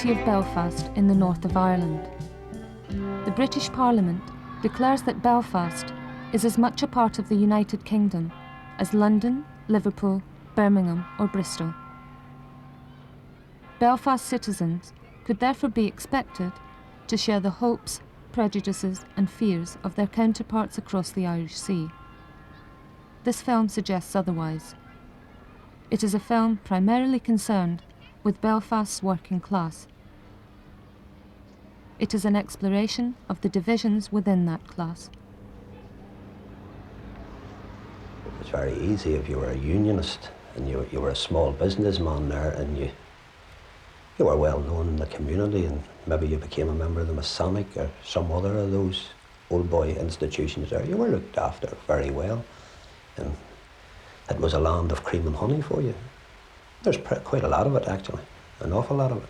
city of Belfast in the north of Ireland. The British Parliament declares that Belfast is as much a part of the United Kingdom as London, Liverpool, Birmingham or Bristol. Belfast citizens could therefore be expected to share the hopes, prejudices and fears of their counterparts across the Irish Sea. This film suggests otherwise. It is a film primarily concerned with Belfast's working class. It is an exploration of the divisions within that class. It was very easy if you were a unionist and you were a small businessman there and you were well known in the community and maybe you became a member of the Masonic or some other of those old boy institutions there. You were looked after very well and it was a land of cream and honey for you. There's quite a lot of it actually, an awful lot of it.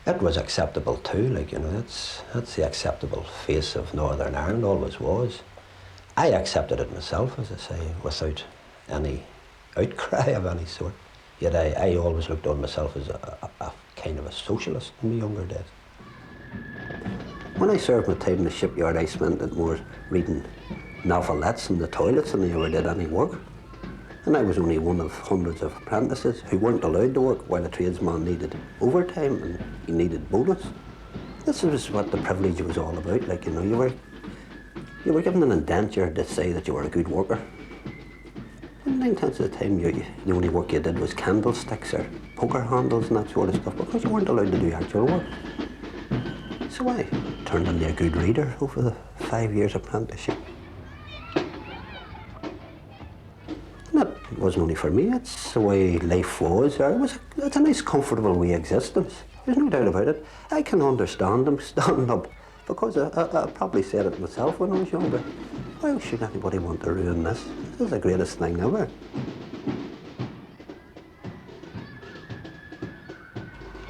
It was acceptable too, like, you know, that's the acceptable face of Northern Ireland, always was. I accepted it myself, as I say, without any outcry of any sort. Yet I always looked on myself as a kind of a socialist in my younger days. When I served my time in the shipyard, I spent it more reading novelettes in the toilets than I ever did any work. And I was only one of hundreds of apprentices who weren't allowed to work while a tradesman needed overtime and he needed bonus. This was what the privilege was all about. Like, you know, you were given an indenture to say that you were a good worker. And 9 tenths of the time, the only work you did was candlesticks or poker handles and that sort of stuff because you weren't allowed to do actual work. So I turned into a good reader over the 5 years apprenticeship. It wasn't only for me, it's the way life was. It's a nice, comfortable way existence. There's no doubt about it. I can understand them standing up because I probably said it myself when I was younger. Why should anybody want to ruin this? This is the greatest thing ever.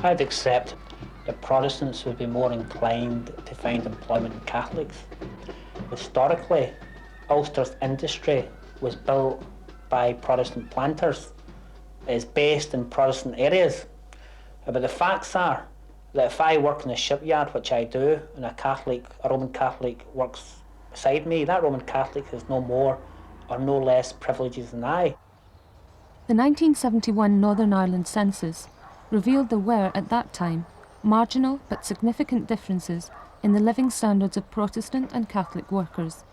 I'd accept that Protestants would be more inclined to find employment in Catholics. Historically, Ulster's industry was built by Protestant planters. It's based in Protestant areas. But the facts are that if I work in a shipyard, which I do, and a Roman Catholic works beside me, that Roman Catholic has no more or no less privileges than I. The 1971 Northern Ireland census revealed there were, at that time, marginal but significant differences in the living standards of Protestant and Catholic workers.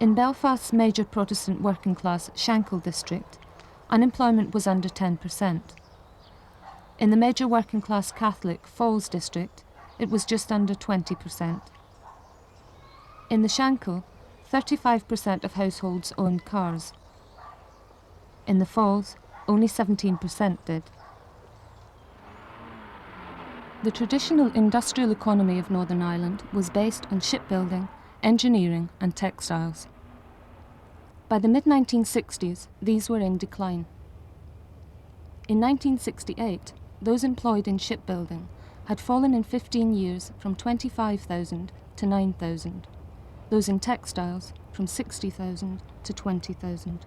In Belfast's major Protestant working class Shankill district, unemployment was under 10%. In the major working class Catholic Falls district, it was just under 20%. In the Shankill, 35% of households owned cars. In the Falls, only 17% did. The traditional industrial economy of Northern Ireland was based on shipbuilding, engineering and textiles. By the mid-1960s, these were in decline. In 1968, those employed in shipbuilding had fallen in 15 years from 25,000 to 9,000, those in textiles from 60,000 to 20,000.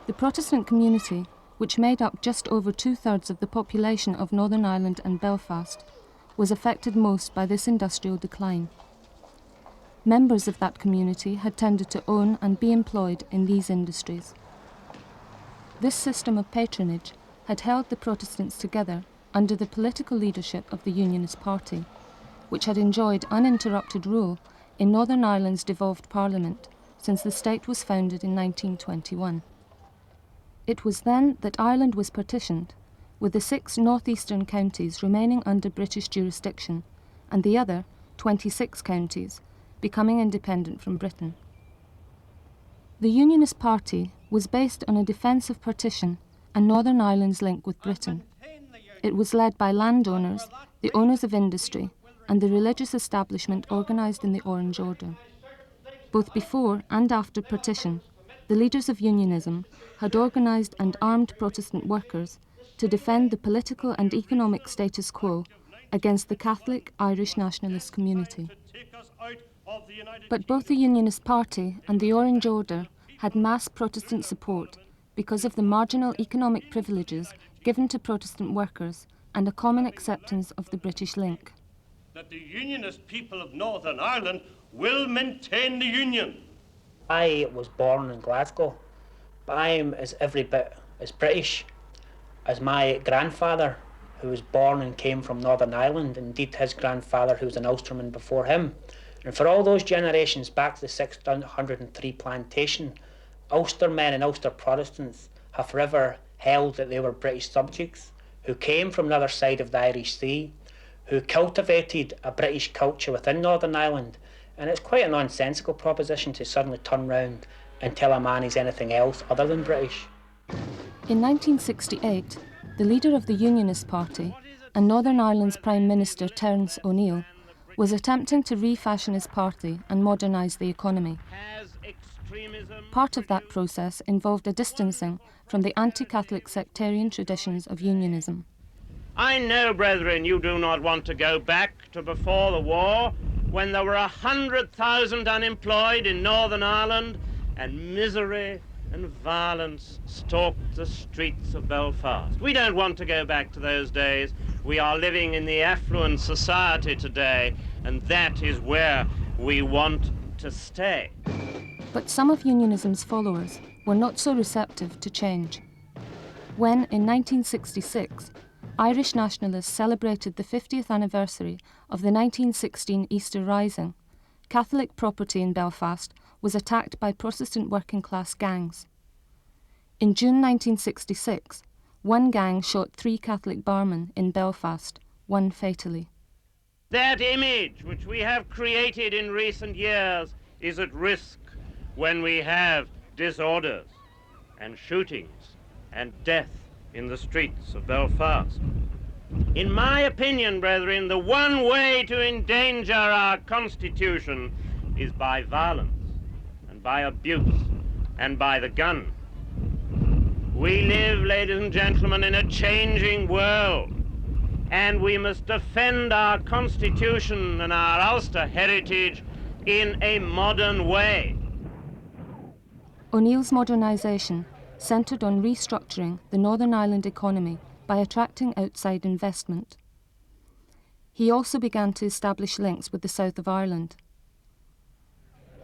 The Protestant community, which made up just over 2/3 of the population of Northern Ireland and Belfast, was affected most by this industrial decline. Members of that community had tended to own and be employed in these industries. This system of patronage had held the Protestants together under the political leadership of the Unionist Party, which had enjoyed uninterrupted rule in Northern Ireland's devolved parliament since the state was founded in 1921. It was then that Ireland was partitioned, with the 6 northeastern counties remaining under British jurisdiction and the other 26 counties becoming independent from Britain. The Unionist Party was based on a defence of partition and Northern Ireland's link with Britain. It was led by landowners, the owners of industry, and the religious establishment organised in the Orange Order. Both before and after partition, the leaders of unionism had organised and armed Protestant workers to defend the political and economic status quo against the Catholic Irish nationalist community. But both the Unionist Party and the Orange Order had mass Protestant support because of the marginal economic privileges given to Protestant workers and a common acceptance of the British link. That the unionist people of Northern Ireland will maintain the union. I was born in Glasgow, but I'm as every bit as British as my grandfather, who was born and came from Northern Ireland, indeed his grandfather, who was an Ulsterman before him. And for all those generations back to the 603 plantation, Ulster men and Ulster Protestants have forever held that they were British subjects who came from the other side of the Irish Sea, who cultivated a British culture within Northern Ireland. And it's quite a nonsensical proposition to suddenly turn round and tell a man he's anything else other than British. In 1968, the leader of the Unionist Party and Northern Ireland's Prime Minister Terence O'Neill was attempting to refashion his party and modernise the economy. Part of that process involved a distancing from the anti-Catholic sectarian traditions of unionism. I know, brethren, you do not want to go back to before the war, when there were 100,000 unemployed in Northern Ireland and misery and violence stalked the streets of Belfast. We don't want to go back to those days. We are living in the affluent society today, and that is where we want to stay. But some of unionism's followers were not so receptive to change. When, in 1966, Irish nationalists celebrated the 50th anniversary of the 1916 Easter Rising, Catholic property in Belfast was attacked by Protestant working-class gangs. In June 1966, one gang shot 3 Catholic barmen in Belfast, one fatally. That image which we have created in recent years is at risk when we have disorders and shootings and death in the streets of Belfast. In my opinion, brethren, the one way to endanger our Constitution is by violence and by abuse and by the gun. We live, ladies and gentlemen, in a changing world, and we must defend our Constitution and our Ulster heritage in a modern way. O'Neill's modernisation centred on restructuring the Northern Ireland economy by attracting outside investment. He also began to establish links with the south of Ireland.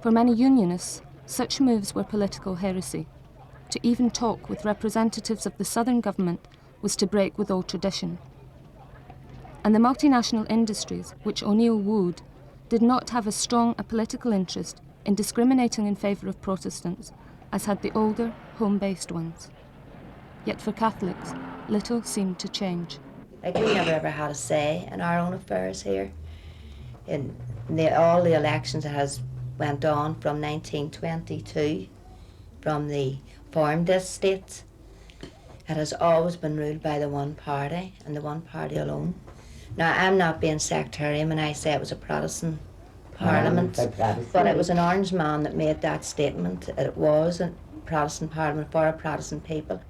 For many unionists, such moves were political heresy. To even talk with representatives of the southern government was to break with old tradition. And the multinational industries, which O'Neill wooed, did not have as strong a political interest in discriminating in favour of Protestants as had the older, home-based ones. Yet for Catholics, little seemed to change. Like, we never ever had a say in our own affairs here. In all the elections that has went on from 1922, from the formed estates, it has always been ruled by the one party and the one party alone. Now, I'm not being sectarian when I say it was a Protestant Parliament, but it was an Orange man that made that statement. It was a Protestant Parliament for a Protestant people.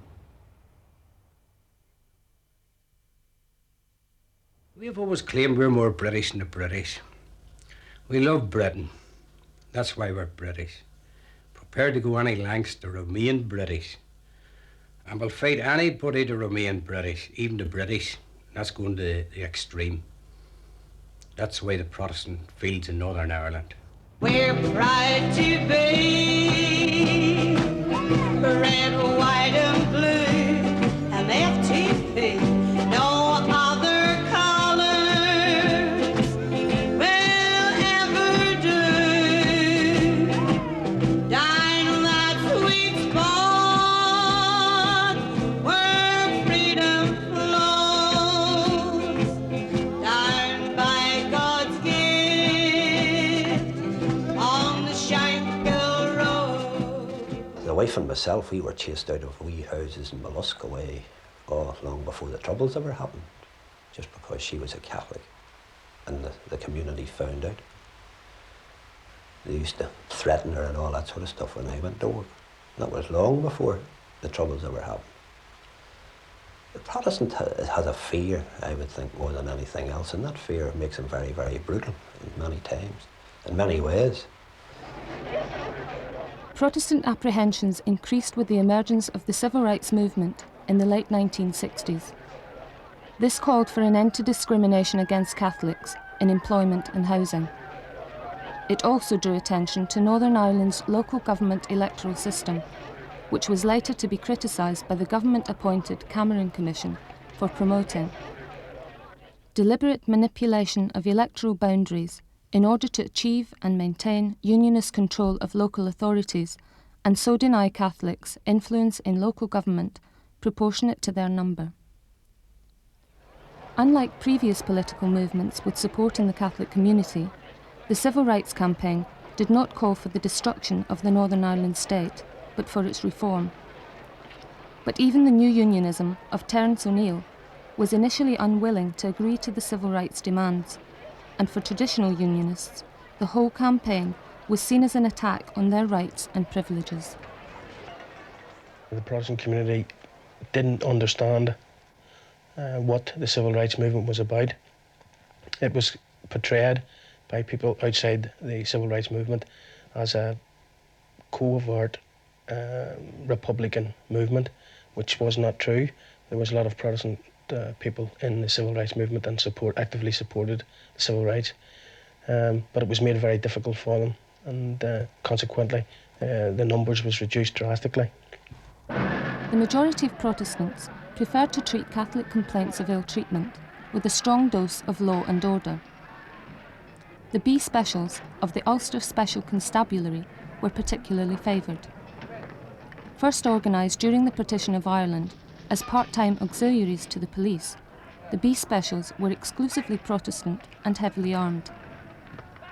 We have always claimed we're more British than the British. We love Britain. That's why we're British. Prepared to go any lengths to remain British. And we'll fight anybody to remain British, even the British. That's going to the extreme. That's the way the Protestant feels in Northern Ireland. We're proud to be red, white and blue, and FTP, no other colours will ever do. Down that sweet spot where freedom flows, down by God's gift on the Shankill Road. The wife and myself, we were chased out of wee houses in Mollusk away long before the Troubles ever happened, just because she was a Catholic and the community found out. They used to threaten her and all that sort of stuff when I went to work. That was long before the Troubles ever happened. The Protestant has a fear, I would think, more than anything else, and that fear makes him very, very brutal in many times, in many ways. Protestant apprehensions increased with the emergence of the civil rights movement in the late 1960s. This called for an end to discrimination against Catholics in employment and housing. It also drew attention to Northern Ireland's local government electoral system, which was later to be criticised by the government-appointed Cameron Commission for promoting deliberate manipulation of electoral boundaries in order to achieve and maintain unionist control of local authorities and so deny Catholics influence in local government proportionate to their number. Unlike previous political movements with support in the Catholic community, the Civil Rights Campaign did not call for the destruction of the Northern Ireland state, but for its reform. But even the new unionism of Terence O'Neill was initially unwilling to agree to the civil rights demands, and for traditional unionists, the whole campaign was seen as an attack on their rights and privileges. The Protestant community didn't understand what the civil rights movement was about. It was portrayed by people outside the civil rights movement as a covert Republican movement, which was not true. There was a lot of Protestant people in the civil rights movement and actively supported the civil rights, but it was made very difficult for them, and consequently the numbers was reduced drastically. The majority of Protestants preferred to treat Catholic complaints of ill treatment with a strong dose of law and order. The B specials of the Ulster Special Constabulary were particularly favoured. First organised during the partition of Ireland as part-time auxiliaries to the police, the B specials were exclusively Protestant and heavily armed.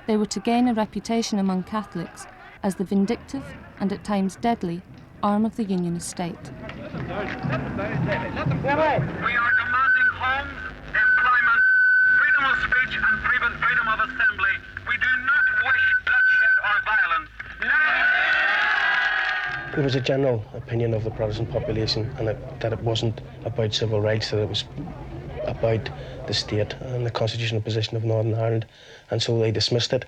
They were to gain a reputation among Catholics as the vindictive and at times deadly arm of the Unionist state. We are demanding homes, employment, freedom of speech and freedom of assembly. We do not wish bloodshed or violence. There was a general opinion of the Protestant population that it wasn't about civil rights, that it was about the state and the constitutional position of Northern Ireland, and so they dismissed it.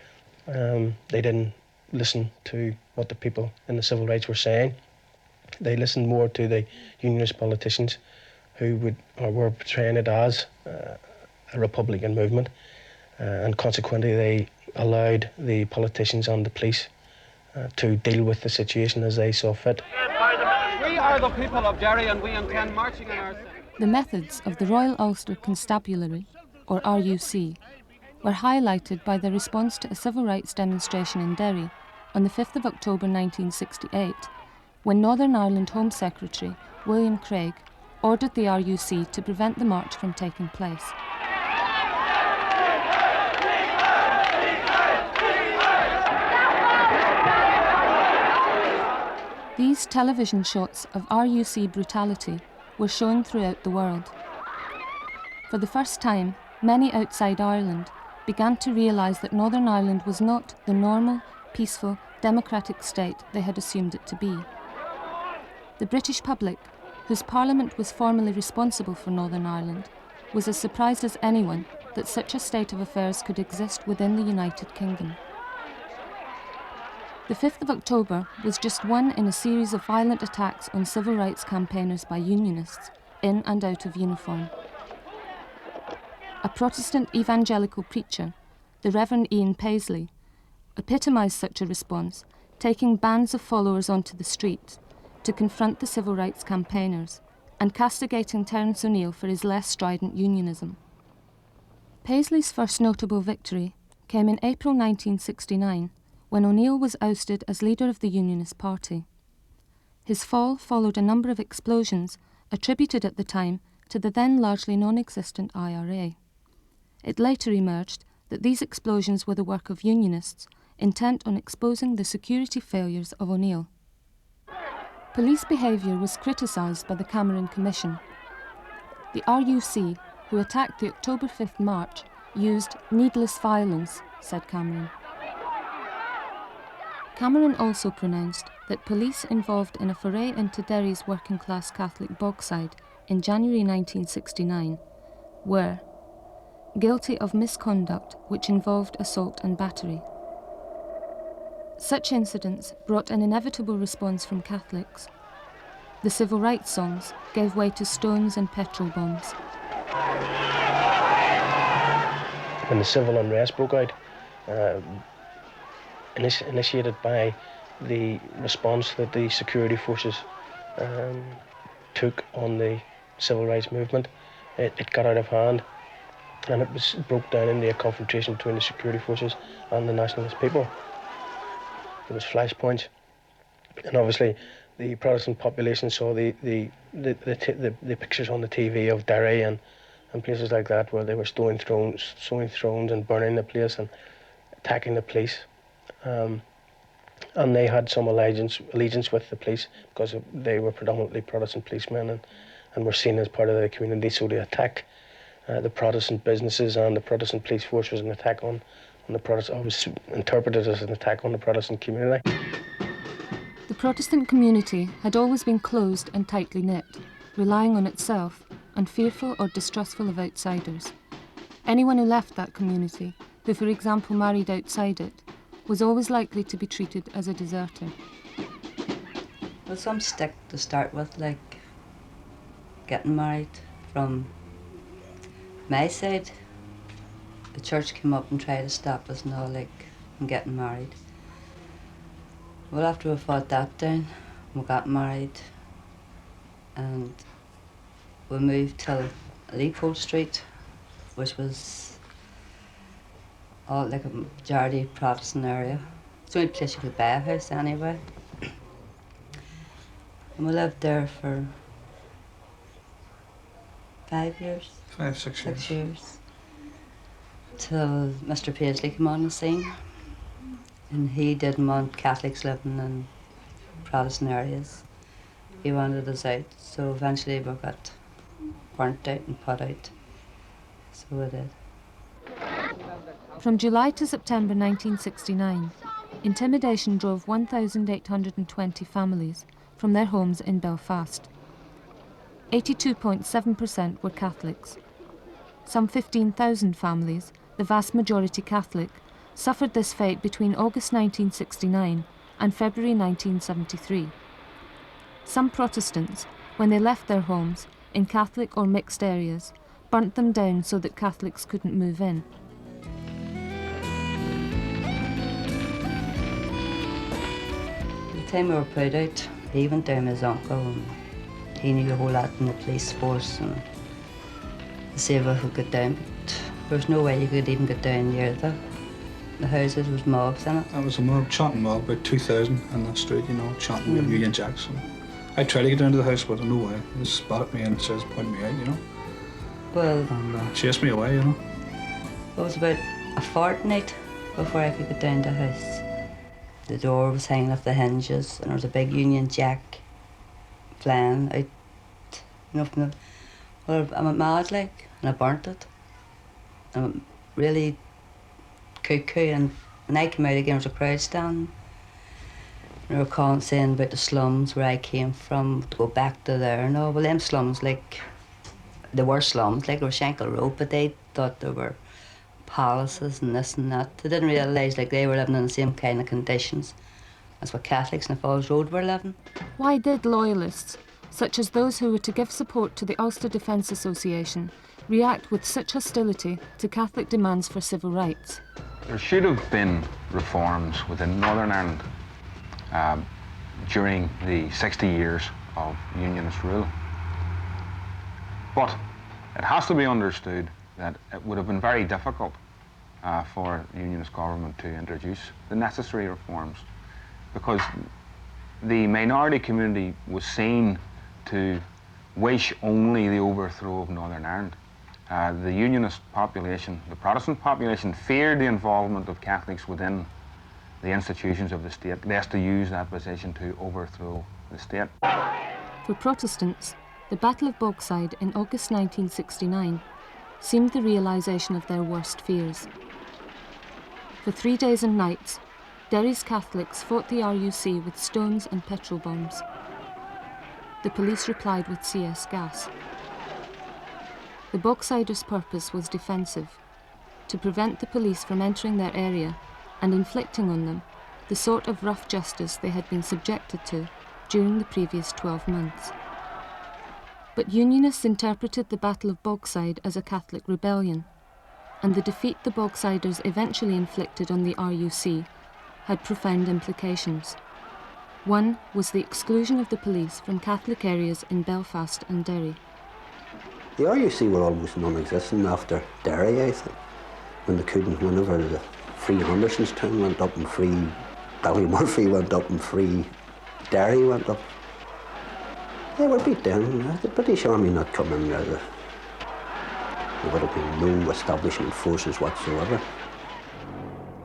They didn't listen to what the people in the civil rights were saying. They listened more to the unionist politicians who were portraying it as a Republican movement, and consequently they allowed the politicians and the police to deal with the situation as they saw fit. We are the people of Derry and we intend marching in our city. The methods of the Royal Ulster Constabulary, or RUC, were highlighted by their response to a civil rights demonstration in Derry on the 5th of October 1968, when Northern Ireland Home Secretary William Craig ordered the RUC to prevent the march from taking place. These television shots of RUC brutality were shown throughout the world. For the first time, many outside Ireland began to realise that Northern Ireland was not the normal, peaceful, democratic state they had assumed it to be. The British public, whose parliament was formally responsible for Northern Ireland, was as surprised as anyone that such a state of affairs could exist within the United Kingdom. The 5th of October was just one in a series of violent attacks on civil rights campaigners by unionists, in and out of uniform. A Protestant evangelical preacher, the Reverend Ian Paisley, epitomised such a response, taking bands of followers onto the streets to confront the civil rights campaigners and castigating Terence O'Neill for his less strident unionism. Paisley's first notable victory came in April 1969, when O'Neill was ousted as leader of the Unionist Party. His fall followed a number of explosions attributed at the time to the then largely non-existent IRA. It later emerged that these explosions were the work of unionists intent on exposing the security failures of O'Neill. Police behaviour was criticised by the Cameron Commission. The RUC, who attacked the October 5th march, used needless violence, said Cameron. Cameron also pronounced that police involved in a foray into Derry's working-class Catholic bogside in January 1969 were guilty of misconduct which involved assault and battery. Such incidents brought an inevitable response from Catholics. The civil rights songs gave way to stones and petrol bombs. When the civil unrest broke out, initiated by the response that the security forces took on the civil rights movement, it got out of hand, and it broke down into a confrontation between the security forces and the nationalist people. There was flashpoints, and obviously the Protestant population saw the pictures on the TV of Derry and places like that, where they were throwing thrones and burning the place and attacking the police. And they had some allegiance with the police because they were predominantly Protestant policemen and were seen as part of the community. So the attack, the Protestant businesses and the Protestant police force was an attack on the Protestant. I was interpreted as an attack on the Protestant community. The Protestant community had always been closed and tightly knit, relying on itself and fearful or distrustful of outsiders. Anyone who left that community, who for example married outside it, was always likely to be treated as a deserter. Well, some stick to start with, like getting married. From my side, the church came up and tried to stop us and all, like, from getting married. Well, after we fought that down, we got married and we moved to Leopold Street, which was all like a majority Protestant area. It's the only place you could buy a house anyway. And we lived there for 5 years. 6 years. 6 years. Till Mr. Paisley came on the scene. And he didn't want Catholics living in Protestant areas. He wanted us out, so eventually we got burnt out and put out. So we did. From July to September 1969, Intimidation drove 1,820 families from their homes in Belfast. 82.7% were Catholics. Some 15,000 families, the vast majority Catholic, suffered this fate between August 1969 and February 1973. Some Protestants, when they left their homes in Catholic or mixed areas, burnt them down so that Catholics couldn't move in. The time we were put out, he went down with his uncle and he knew a whole lot in the police force and to see if we could get down, but there was no way you could even get down near the houses. There was mobs in it. That was a mob, chanting mob, about 2,000 in the street, you know, chanting Union Jacks. I tried to get down to the house, but no way. They just spotted me and says, point me out, you know. Well, And chased me away, you know. It was about a fortnight before I could get down to the house. The door was hanging off the hinges and there was a big Union Jack flying out, you know, from the... Well, I went mad, like, and I burnt it. I'm really cuckoo, and when I came out again, there was a crowd standing. They were calling, saying about the slums where I came from, to go back to there. No, well, them slums, like, they were slums, like, they were Shankill Road, but they thought they were palaces and this and that. They didn't realise, like, they were living in the same kind of conditions as what Catholics in the Falls Road were living. Why did loyalists, such as those who were to give support to the Ulster Defence Association, react with such hostility to Catholic demands for civil rights? There should have been reforms within Northern Ireland during the 60 years of Unionist rule. But it has to be understood that it would have been very difficult for the Unionist government to introduce the necessary reforms because the minority community was seen to wish only the overthrow of Northern Ireland. The Unionist population, the Protestant population, feared the involvement of Catholics within the institutions of the state, lest to use that position to overthrow the state. For Protestants, the Battle of Bogside in August 1969 seemed the realisation of their worst fears. For 3 days and nights, Derry's Catholics fought the RUC with stones and petrol bombs. The police replied with CS gas. The Bogsiders' purpose was defensive, to prevent the police from entering their area and inflicting on them the sort of rough justice they had been subjected to during the previous 12 months. But Unionists interpreted the Battle of Bogside as a Catholic rebellion, and the defeat the Bogsiders eventually inflicted on the RUC had profound implications. One was the exclusion of the police from Catholic areas in Belfast and Derry. The RUC were almost non-existent after Derry, I think, when they couldn't, whenever the Free Anderson's town went up and Free Ballymurphy went up and Free Derry went up. They were beat down. The British Army not coming there. There would have been no establishment forces whatsoever.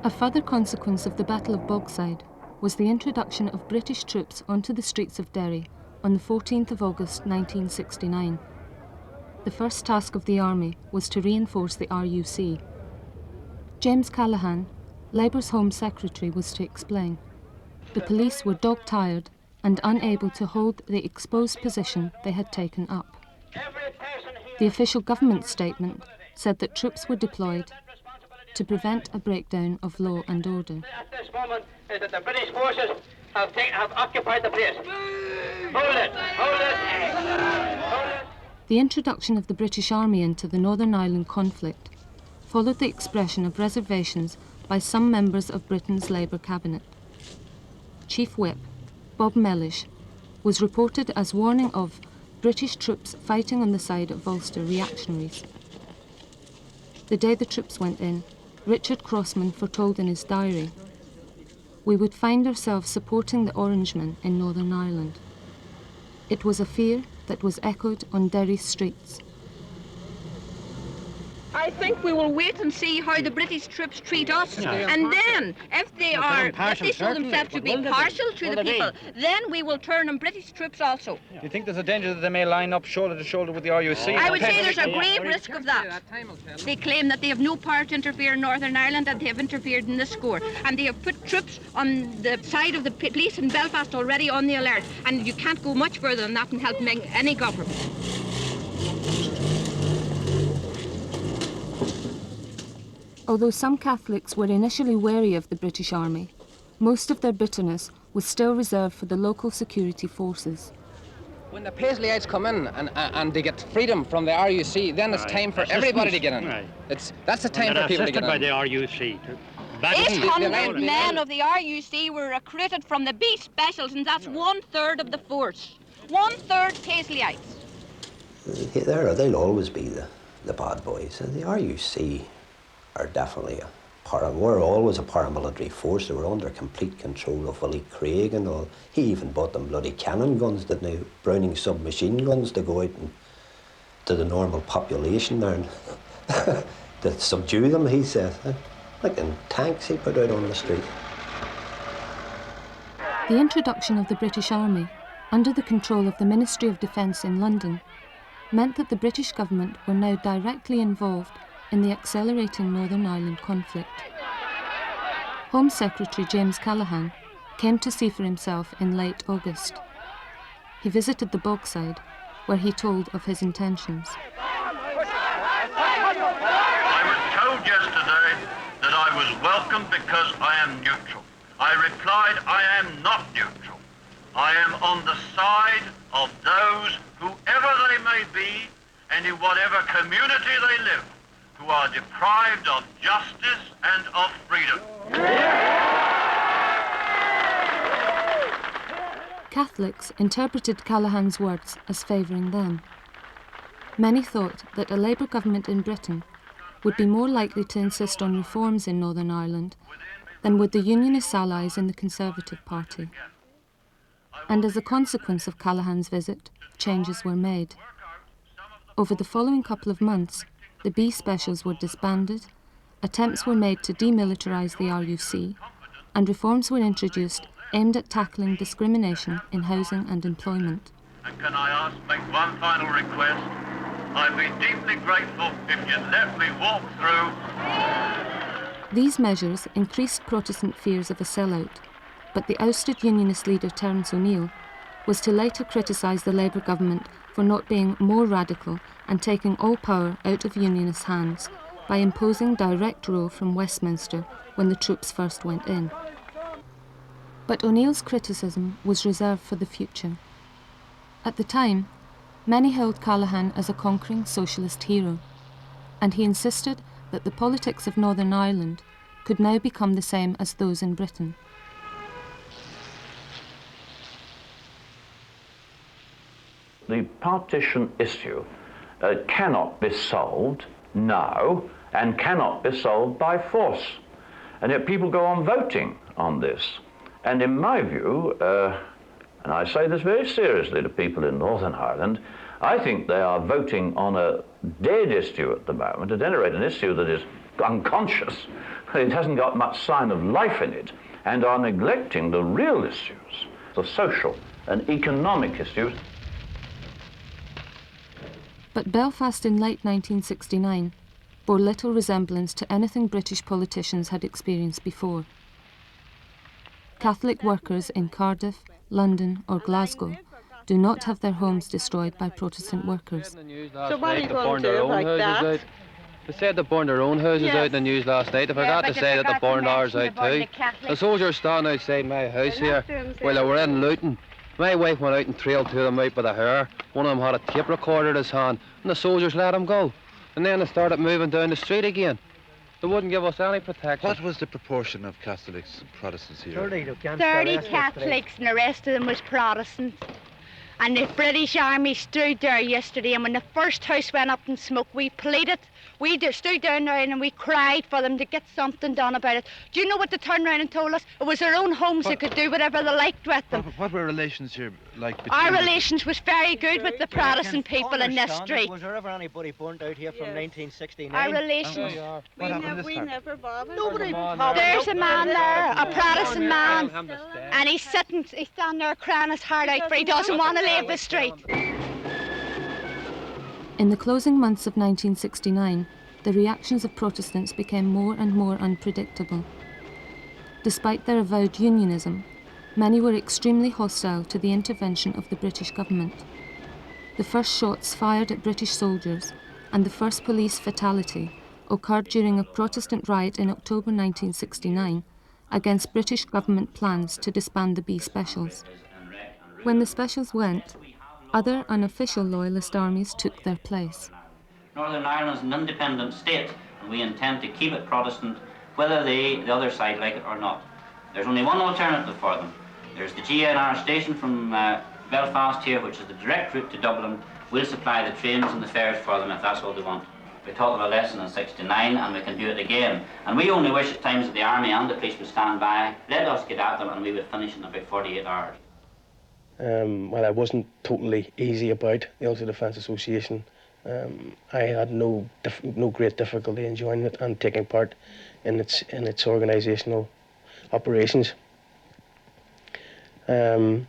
A further consequence of the Battle of Bogside was the introduction of British troops onto the streets of Derry on the 14th of August 1969. The first task of the army was to reinforce the RUC. James Callaghan, Labour's Home Secretary, was to explain. The police were dog-tired and unable to hold the exposed position they had taken up. The official government statement said that troops were deployed to prevent a breakdown of law and order. At this moment is that the British forces have occupied the place. Hold it! Hold it! Hold it! The introduction of the British Army into the Northern Ireland conflict followed the expression of reservations by some members of Britain's Labour cabinet. Chief Whip, Bob Mellish, was reported as warning of British troops fighting on the side of Ulster reactionaries. The day the troops went in, Richard Crossman foretold in his diary, "We would find ourselves supporting the Orangemen in Northern Ireland." It was a fear that was echoed on Derry's streets. I think we will wait and see how the British troops treat us, and then, if they show themselves to be partial to the people, then we will turn on British troops also. Do you think there's a danger that they may line up shoulder to shoulder with the RUC? I would say there's a grave risk of that. They claim that they have no power to interfere in Northern Ireland, and they have interfered in this score. And they have put troops on the side of the police in Belfast already on the alert, and you can't go much further than that in helping any government. Although some Catholics were initially wary of the British Army, most of their bitterness was still reserved for the local security forces. When the Paisleyites come in and they get freedom from the RUC, then it's time for everybody to get in. Right. That's the time for people to get in. By the RUC. 800 men of the RUC were recruited from the B Specials, and that's 1/3 of the force. 1/3 Paisleyites. They'll always be the bad boys. And the RUC are definitely were always a paramilitary force. They were under complete control of Willie Craig and all. He even bought them bloody cannon guns, didn't he? Browning submachine guns to go out and to the normal population there and to subdue them, he said. Like in tanks he put out on the street. The introduction of the British Army, under the control of the Ministry of Defence in London, meant that the British government were now directly involved in the accelerating Northern Ireland conflict. Home Secretary James Callaghan came to see for himself in late August. He visited the Bogside, where he told of his intentions. I was told yesterday that I was welcome because I am neutral. I replied, I am not neutral. I am on the side of those, whoever they may be, and in whatever community they live, who are deprived of justice and of freedom. Catholics interpreted Callaghan's words as favouring them. Many thought that a Labour government in Britain would be more likely to insist on reforms in Northern Ireland than would the Unionist allies in the Conservative Party. And as a consequence of Callaghan's visit, changes were made. Over the following couple of months, the B Specials were disbanded, attempts were made to demilitarise the RUC, and reforms were introduced aimed at tackling discrimination in housing and employment. And can I make one final request? I'd be deeply grateful if you'd let me walk through. These measures increased Protestant fears of a sellout, but the ousted Unionist leader Terence O'Neill was to later criticise the Labour government for not being more radical and taking all power out of Unionist hands by imposing direct rule from Westminster when the troops first went in. But O'Neill's criticism was reserved for the future. At the time, many held Callaghan as a conquering socialist hero, and he insisted that the politics of Northern Ireland could now become the same as those in Britain. The partition issue cannot be solved now and cannot be solved by force. And yet people go on voting on this. And in my view, and I say this very seriously to people in Northern Ireland, I think they are voting on a dead issue at the moment, at any rate an issue that is unconscious, it hasn't got much sign of life in it, and are neglecting the real issues, the social and economic issues. But Belfast in late 1969 bore little resemblance to anything British politicians had experienced before. Catholic workers in Cardiff, London or Glasgow do not have their homes destroyed by Protestant workers. So what are you going to do about that? They said they burned their own houses out in the news last night. They forgot to say that they burned ours out too. The soldiers standing outside my house here while they were in Luton. My wife went out and trailed two of them out by the hair. One of them had a tape recorder in his hand, and the soldiers let him go. And then they started moving down the street again. They wouldn't give us any protection. What was the proportion of Catholics and Protestants here? 30 Catholics, and the rest of them was Protestants. And the British Army stood there yesterday, and when the first house went up in smoke, we pleaded. We stood down there and we cried for them to get something done about it. Do you know what they turned around and told us? It was their own homes, they could do whatever they liked with them. What were relations here like between Our relations was very good with the Protestant people in this street. Was there ever anybody burnt out here from 1969? Our relations. We never bothered. Nobody bothered. There's a man there, a Protestant man, and he's standing there crying his heart out for he doesn't want to leave the street. In the closing months of 1969, the reactions of Protestants became more and more unpredictable. Despite their avowed unionism, many were extremely hostile to the intervention of the British government. The first shots fired at British soldiers and the first police fatality occurred during a Protestant riot in October 1969 against British government plans to disband the B Specials. When the Specials went, other unofficial loyalist armies took their place. Northern Ireland is an independent state, and we intend to keep it Protestant, whether the other side like it or not. There's only one alternative for them. There's the GNR station from Belfast here, which is the direct route to Dublin. We'll supply the trains and the fares for them if that's all they want. We taught them a lesson in '69, and we can do it again. And we only wish at times that the army and the police would stand by, let us get at them, and we would finish in about 48 hours. While I wasn't totally easy about the Ulster Defence Association, I had no great difficulty in joining it and taking part in its organisational operations. And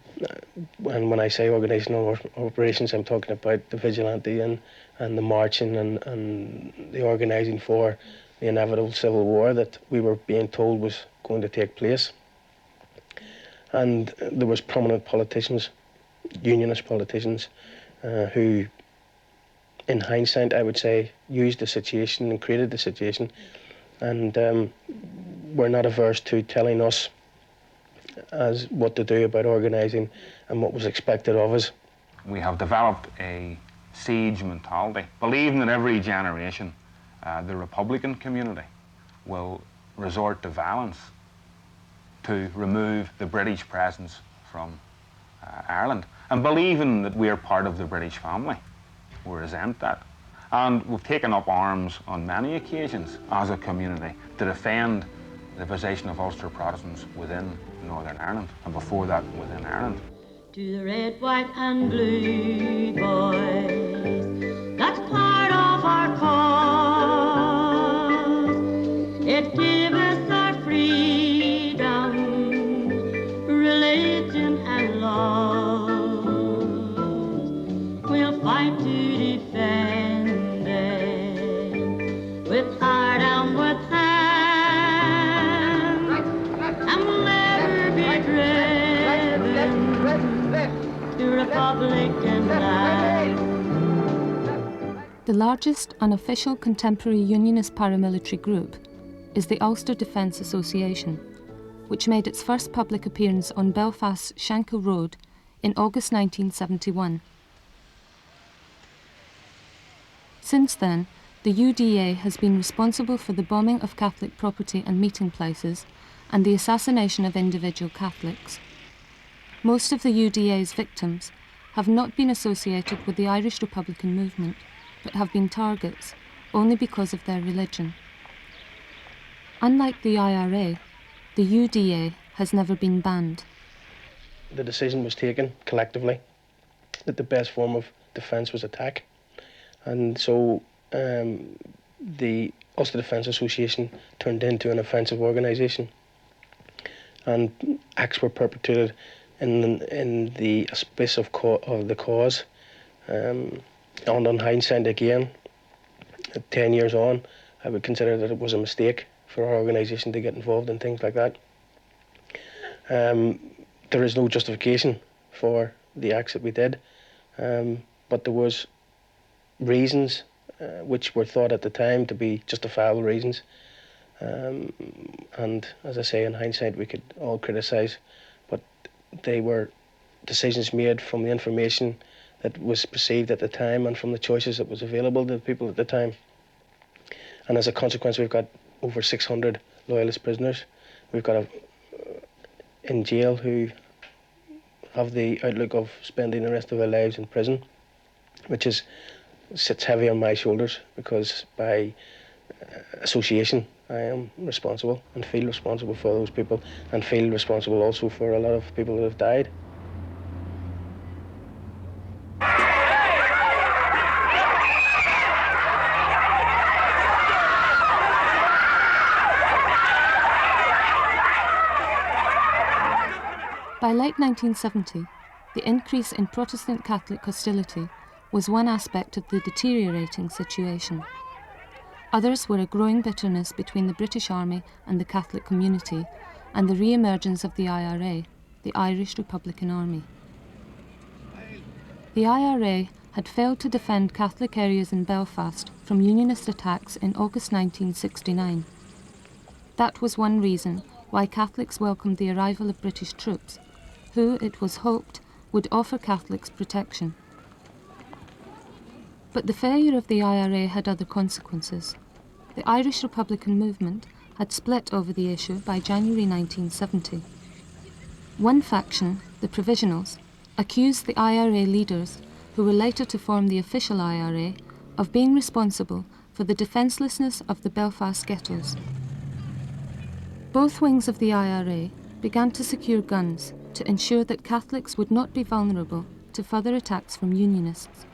when I say organisational operations, I'm talking about the vigilante and the marching and the organising for the inevitable civil war that we were being told was going to take place. And there was prominent politicians, unionist politicians, who, in hindsight, I would say, used the situation and created the situation, and were not averse to telling us as what to do about organising and what was expected of us. We have developed a siege mentality, believing that every generation the Republican community will resort to violence to remove the British presence from Ireland, and believing that we are part of the British family. We resent that. And we've taken up arms on many occasions as a community to defend the position of Ulster Protestants within Northern Ireland, and before that within Ireland. To the red, white and blue boys, that's part of our cause. It gave us our freedom, religion and laws. We'll fight to defend it with heart and with hand, and we'll never be driven to Republican land. The largest unofficial contemporary unionist paramilitary group is the Ulster Defence Association, which made its first public appearance on Belfast's Shankill Road in August 1971. Since then, the UDA has been responsible for the bombing of Catholic property and meeting places and the assassination of individual Catholics. Most of the UDA's victims have not been associated with the Irish Republican movement, but have been targets only because of their religion. Unlike the IRA, the UDA has never been banned. The decision was taken collectively that the best form of defence was attack. And so the Ulster Defence Association turned into an offensive organisation. And acts were perpetrated in the space of the cause. And on hindsight again, 10 years on, I would consider that it was a mistake for our organisation to get involved in things like that. There is no justification for the acts that we did, but there was reasons which were thought at the time to be justifiable reasons. And as I say, in hindsight, we could all criticise, but they were decisions made from the information that was perceived at the time and from the choices that was available to the people at the time. And as a consequence, we've got over 600 loyalist prisoners. We've got in jail who have the outlook of spending the rest of their lives in prison, which sits heavy on my shoulders because by association I am responsible and feel responsible for those people and feel responsible also for a lot of people that have died. By late 1970, the increase in Protestant Catholic hostility was one aspect of the deteriorating situation. Others were a growing bitterness between the British Army and the Catholic community and the re-emergence of the IRA, the Irish Republican Army. The IRA had failed to defend Catholic areas in Belfast from Unionist attacks in August 1969. That was one reason why Catholics welcomed the arrival of British troops, who, it was hoped, would offer Catholics protection. But the failure of the IRA had other consequences. The Irish Republican movement had split over the issue by January 1970. One faction, the Provisionals, accused the IRA leaders, who were later to form the official IRA, of being responsible for the defencelessness of the Belfast ghettos. Both wings of the IRA began to secure guns to ensure that Catholics would not be vulnerable to further attacks from Unionists.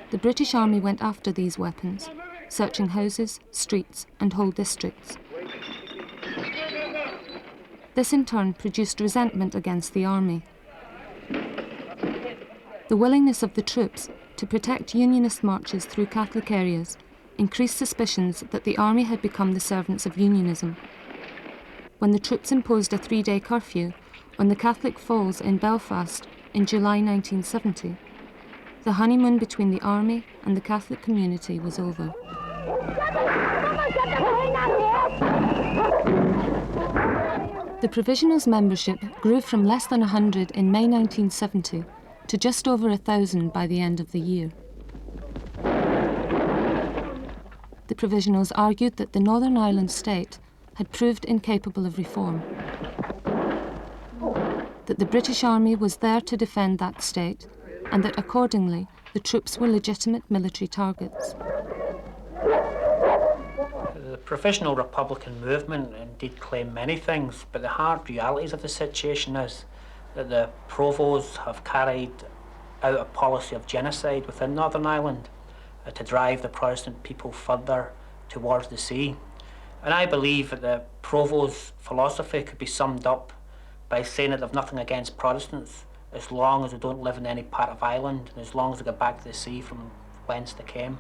The British Army went after these weapons, searching houses, streets, and whole districts. This in turn produced resentment against the army. The willingness of the troops to protect Unionist marches through Catholic areas increased suspicions that the army had become the servants of Unionism. When the troops imposed a 3-day curfew on the Catholic Falls in Belfast in July 1970, the honeymoon between the army and the Catholic community was over. The Provisionals' membership grew from less than 100 in May 1970 to just over 1,000 by the end of the year. The Provisionals argued that the Northern Ireland state had proved incapable of reform, that the British Army was there to defend that state, and that accordingly the troops were legitimate military targets. The Provisional Republican movement indeed claim many things, but the hard realities of the situation is that the Provos have carried out a policy of genocide within Northern Ireland to drive the Protestant people further towards the sea. And I believe that the Provost philosophy could be summed up by saying that they've nothing against Protestants as long as they don't live in any part of Ireland and as long as they get back to the sea from whence they came.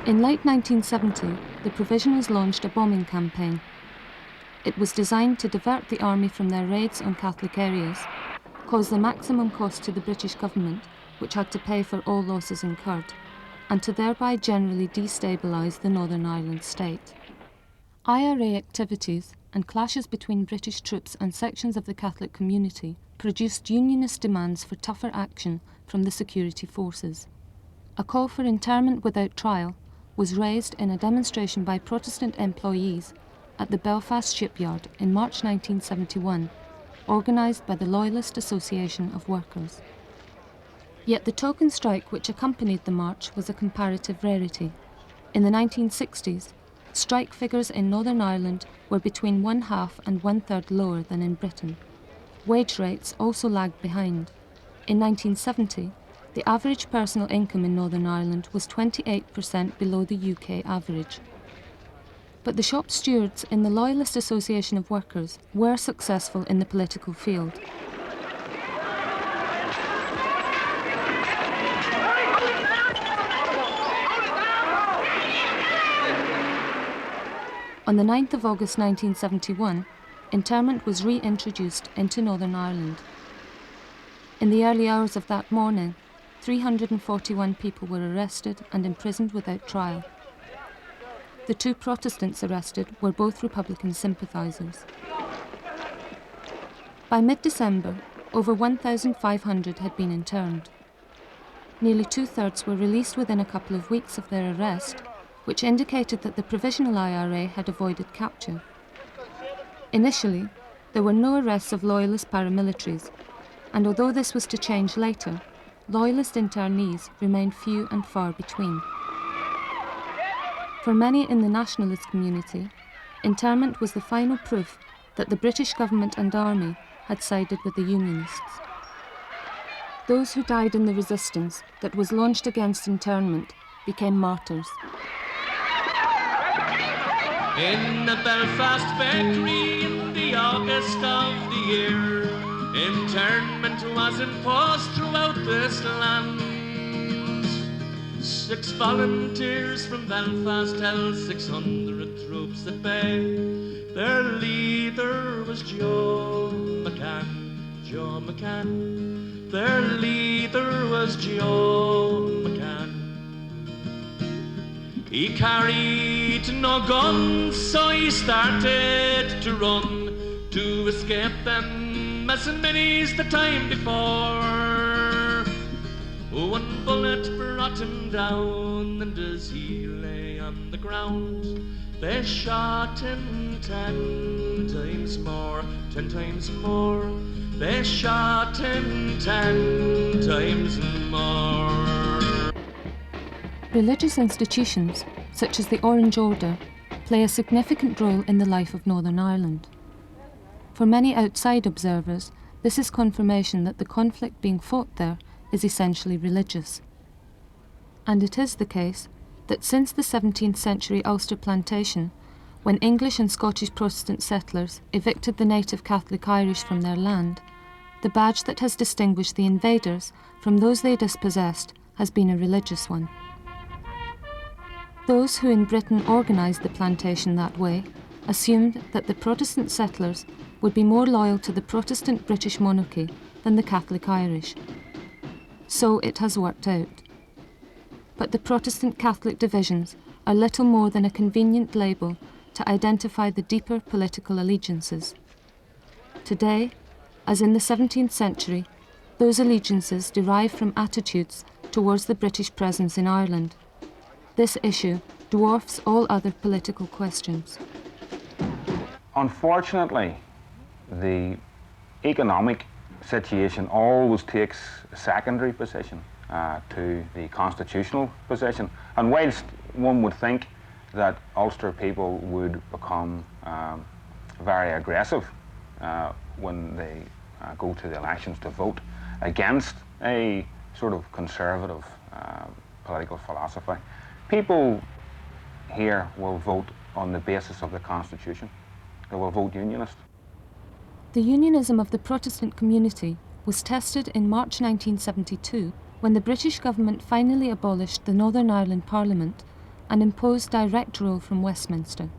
In late 1970, the Provisionals launched a bombing campaign. It was designed to divert the army from their raids on Catholic areas, cause the maximum cost to the British government, and ensure that the Catholic community was safe. which had to pay for all losses incurred, and to thereby generally destabilise the Northern Ireland state. IRA activities and clashes between British troops and sections of the Catholic community produced unionist demands for tougher action from the security forces. A call for internment without trial was raised in a demonstration by Protestant employees at the Belfast shipyard in March 1971, organised by the Loyalist Association of Workers. Yet the token strike which accompanied the march was a comparative rarity. In the 1960s, strike figures in Northern Ireland were between 1/2 and 1/3 lower than in Britain. Wage rates also lagged behind. In 1970, the average personal income in Northern Ireland was 28% below the UK average. But the shop stewards in the Loyalist Association of Workers were successful in the political field. On the 9th of August 1971, internment was reintroduced into Northern Ireland. In the early hours of that morning, 341 people were arrested and imprisoned without trial. The 2 Protestants arrested were both Republican sympathisers. By mid-December, over 1,500 had been interned. Nearly 2/3 were released within a couple of weeks of their arrest, which indicated that the provisional IRA had avoided capture. Initially, there were no arrests of Loyalist paramilitaries, and although this was to change later, Loyalist internees remained few and far between. For many in the nationalist community, internment was the final proof that the British government and army had sided with the Unionists. Those who died in the resistance that was launched against internment became martyrs. In the Belfast bakery in the August of the year, internment was imposed throughout this land. 6 volunteers from Belfast held 600 troops at bay. Their leader was Joe McCann. Their leader was Joe McCann. He carried no guns, so he started to run to escape them as minis the time before. 1 bullet brought him down, and as he lay on the ground, they shot him 10 times more, 10 times more. They shot him 10 times more. Religious institutions, such as the Orange Order, play a significant role in the life of Northern Ireland. For many outside observers, this is confirmation that the conflict being fought there is essentially religious. And it is the case that since the 17th century Ulster plantation, when English and Scottish Protestant settlers evicted the native Catholic Irish from their land, the badge that has distinguished the invaders from those they dispossessed has been a religious one. Those who in Britain organised the plantation that way assumed that the Protestant settlers would be more loyal to the Protestant British monarchy than the Catholic Irish. So it has worked out. But the Protestant Catholic divisions are little more than a convenient label to identify the deeper political allegiances. Today, as in the 17th century, those allegiances derive from attitudes towards the British presence in Ireland. This issue dwarfs all other political questions. Unfortunately, the economic situation always takes a secondary position to the constitutional position. And whilst one would think that Ulster people would become very aggressive when they go to the elections to vote against a sort of conservative political philosophy, people here will vote on the basis of the Constitution. They will vote Unionist. The unionism of the Protestant community was tested in March 1972 when the British government finally abolished the Northern Ireland Parliament and imposed direct rule from Westminster.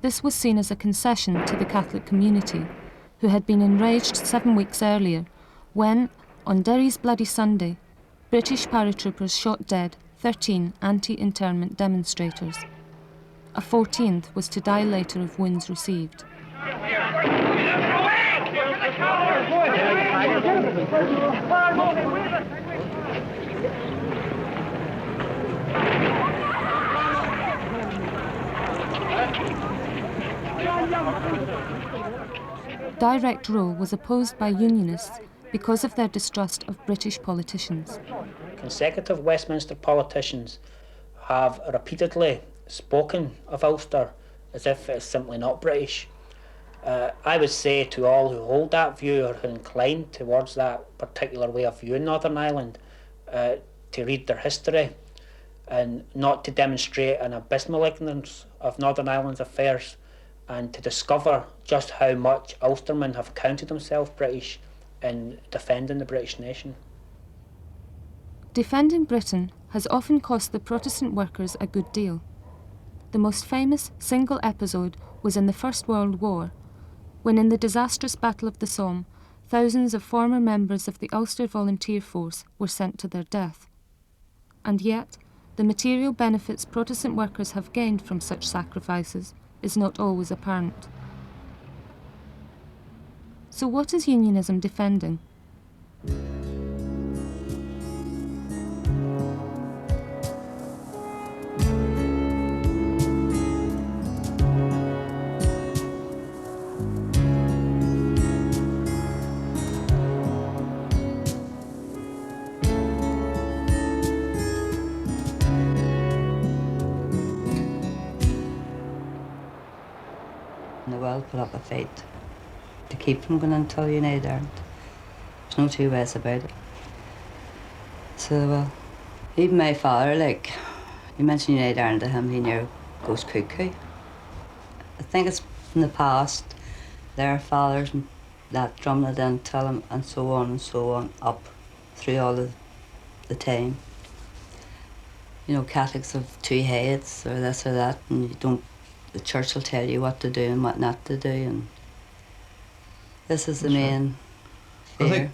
This was seen as a concession to the Catholic community, who had been enraged 7 weeks earlier when, On Derry's Bloody Sunday, British paratroopers shot dead 13 anti-internment demonstrators. A 14th was to die later of wounds received. Direct rule was opposed by unionists because of their distrust of British politicians. Consecutive Westminster politicians have repeatedly spoken of Ulster as if it's simply not British. I would say to all who hold that view or who incline towards that particular way of viewing Northern Ireland to read their history and not to demonstrate an abysmal ignorance of Northern Ireland's affairs, and to discover just how much Ulstermen have counted themselves British in defending the British nation. Defending Britain has often cost the Protestant workers a good deal. The most famous single episode was in the First World War, when in the disastrous Battle of the Somme, thousands of former members of the Ulster Volunteer Force were sent to their death. And yet, the material benefits Protestant workers have gained from such sacrifices is not always apparent. So what is unionism defending? The world put up a fight to keep from going into United Ireland. There's no two ways about it. So, even my father, like, you mentioned United Ireland to him, he near goes cuckoo. I think it's from the past, their fathers that drummed it in, tell him, and so on, up through all of the time. You know, Catholics have two heads, or this or that, and you don't. The church will tell you what to do and what not to do, and this is the main fear. I think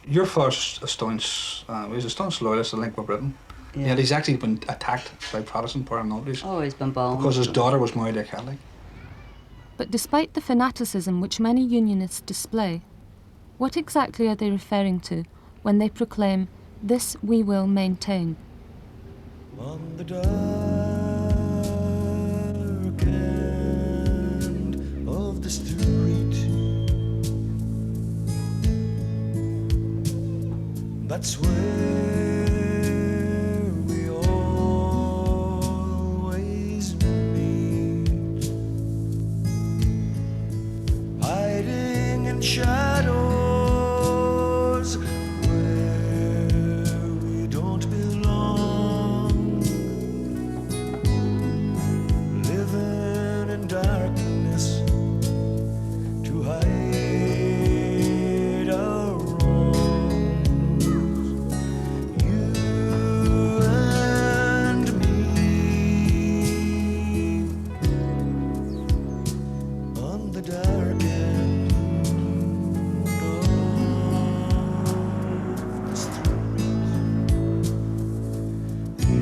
your father's a staunch, he's a staunch loyalist, I think, with Britain. Yeah. Yet he's actually been attacked by Protestant paramilitaries. Oh, he's been bombed. Because his daughter was married to a Catholic. But despite the fanaticism which many unionists display, what exactly are they referring to when they proclaim, "This we will maintain"? On the dark end of the street, that's where we always meet, hiding in shadows where we don't belong, living in darkness to hide our wrongs. You and me on the dark end of the street. You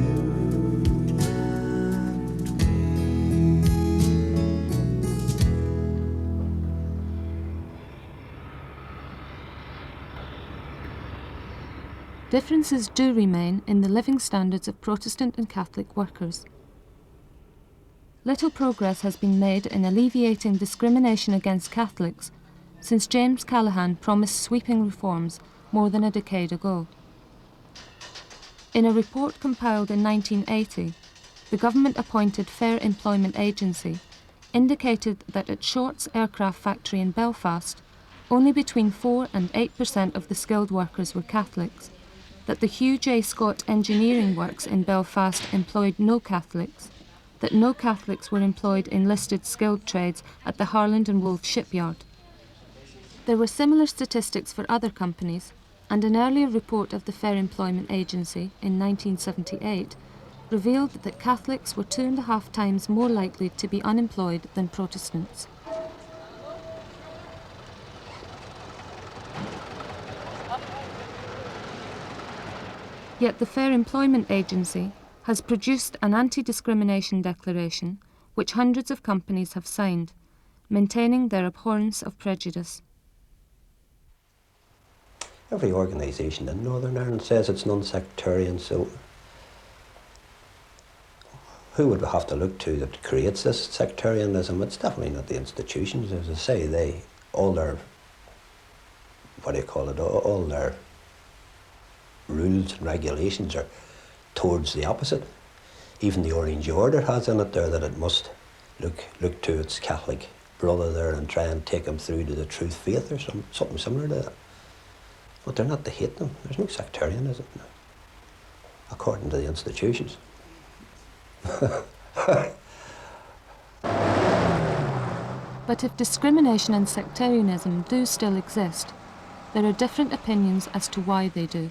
Differences do remain in the living standards of Protestant and Catholic workers. Little progress has been made in alleviating discrimination against Catholics since James Callaghan promised sweeping reforms more than a decade ago. In a report compiled in 1980, the government-appointed Fair Employment Agency indicated that at Short's aircraft factory in Belfast, only between 4 and 8% of the skilled workers were Catholics, that the Hugh J. Scott Engineering Works in Belfast employed no Catholics, that no Catholics were employed in listed skilled trades at the Harland and Wolff shipyard. There were similar statistics for other companies, and an earlier report of the Fair Employment Agency in 1978 revealed that Catholics were 2.5 times more likely to be unemployed than Protestants. Yet the Fair Employment Agency has produced an anti-discrimination declaration which hundreds of companies have signed, maintaining their abhorrence of prejudice. Every organisation in Northern Ireland says it's non-sectarian, so who would we have to look to that creates this sectarianism? It's definitely not the institutions. As I say, all their rules and regulations are towards the opposite. Even the Orange Order has in it there that it must look to its Catholic brother there and try and take him through to the truth faith or something similar to that. But they're not to hate them. There's no sectarianism, according to the institutions. But if discrimination and sectarianism do still exist, there are different opinions as to why they do.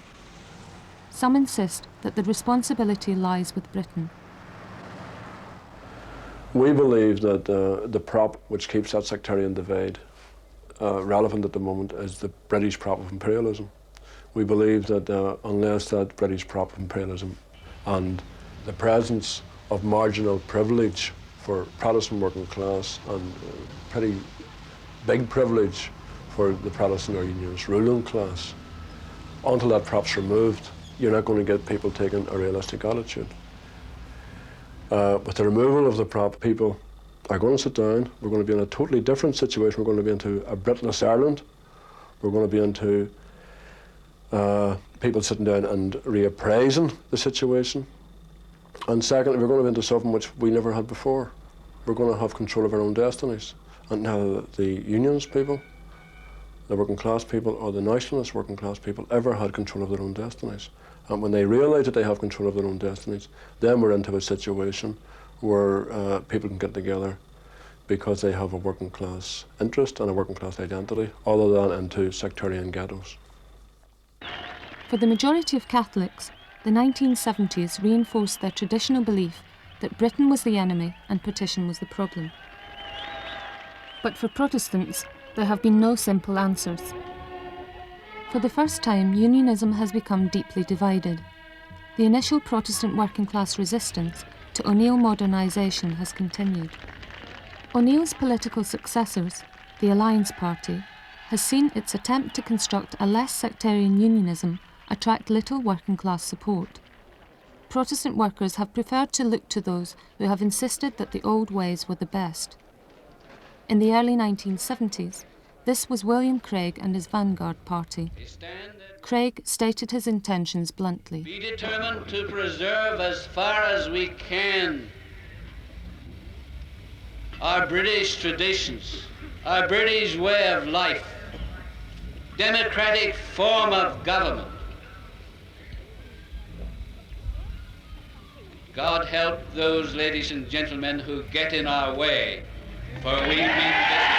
Some insist that the responsibility lies with Britain. We believe that the prop which keeps that sectarian divide relevant at the moment is the British prop of imperialism. We believe that unless that British prop of imperialism and the presence of marginal privilege for Protestant working class and pretty big privilege for the Protestant or Unionist ruling class, until that prop's removed, you're not going to get people taking a realistic attitude. With the removal of the prop, people are going to sit down. We're going to be in a totally different situation. We're going to be into a Britless Ireland. We're going to be into people sitting down and reappraising the situation. And secondly, we're going to be into something which we never had before. We're going to have control of our own destinies. And now the unionist people, the working class people, or the nationalist working class people ever had control of their own destinies. And when they realise that they have control of their own destinies, then we're into a situation where people can get together because they have a working class interest and a working class identity, other than into sectarian ghettos. For the majority of Catholics, the 1970s reinforced their traditional belief that Britain was the enemy and partition was the problem. But for Protestants, there have been no simple answers. For the first time, unionism has become deeply divided. The initial Protestant working class resistance to O'Neill modernisation has continued. O'Neill's political successors, the Alliance Party, has seen its attempt to construct a less sectarian unionism attract little working class support. Protestant workers have preferred to look to those who have insisted that the old ways were the best. In the early 1970s, this was William Craig and his Vanguard Party. Craig stated his intentions bluntly. Be determined to preserve as far as we can our British traditions, our British way of life, democratic form of government. God help those ladies and gentlemen who get in our way, for we mean business.